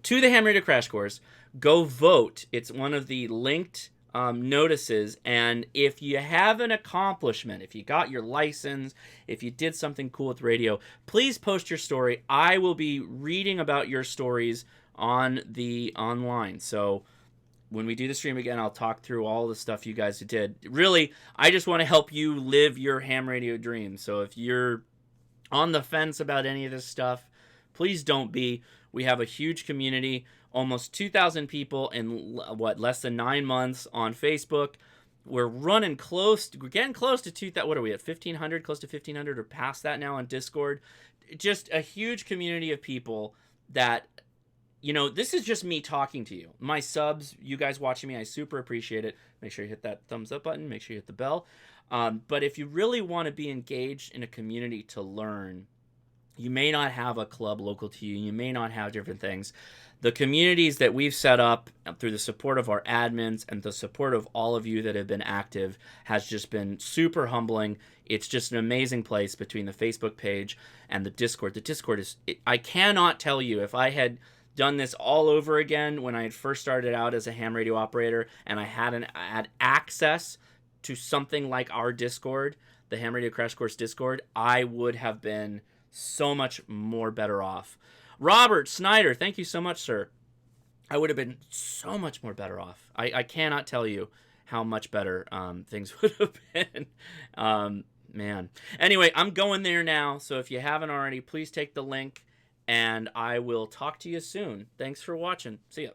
the ham radio crash course, go vote. It's one of the linked notices, and if you have an accomplishment, if you got your license, if you did something cool with radio, please post your story. I will be reading about your stories on the online. So when we do the stream again, I'll talk through all the stuff you guys did. Really, I just want to help you live your ham radio dream. So if you're on the fence about any of this stuff, please don't be. We have a huge community. Almost 2,000 people in less than 9 months on Facebook. We're getting close to 2,000. What are we at? 1,500, close to 1,500 or past that now on Discord. Just a huge community of people that, this is just me talking to you. My subs, you guys watching me, I super appreciate it. Make sure you hit that thumbs up button. Make sure you hit the bell. But if you really want to be engaged in a community to learn, you may not have a club local to you. You may not have different things. The communities that we've set up through the support of our admins and the support of all of you that have been active has just been super humbling. It's just an amazing place between the Facebook page and the Discord. The Discord is, I cannot tell you, if I had done this all over again when I had first started out as a ham radio operator and I had access to something like our Discord, the Ham Radio Crash Course Discord, I would have been so much more better off. Robert Snyder, thank you so much, sir. I would have been so much more better off. I cannot tell you how much better things would have been. Man. Anyway, I'm going there now, so if you haven't already, please take the link, and I will talk to you soon. Thanks for watching. See ya.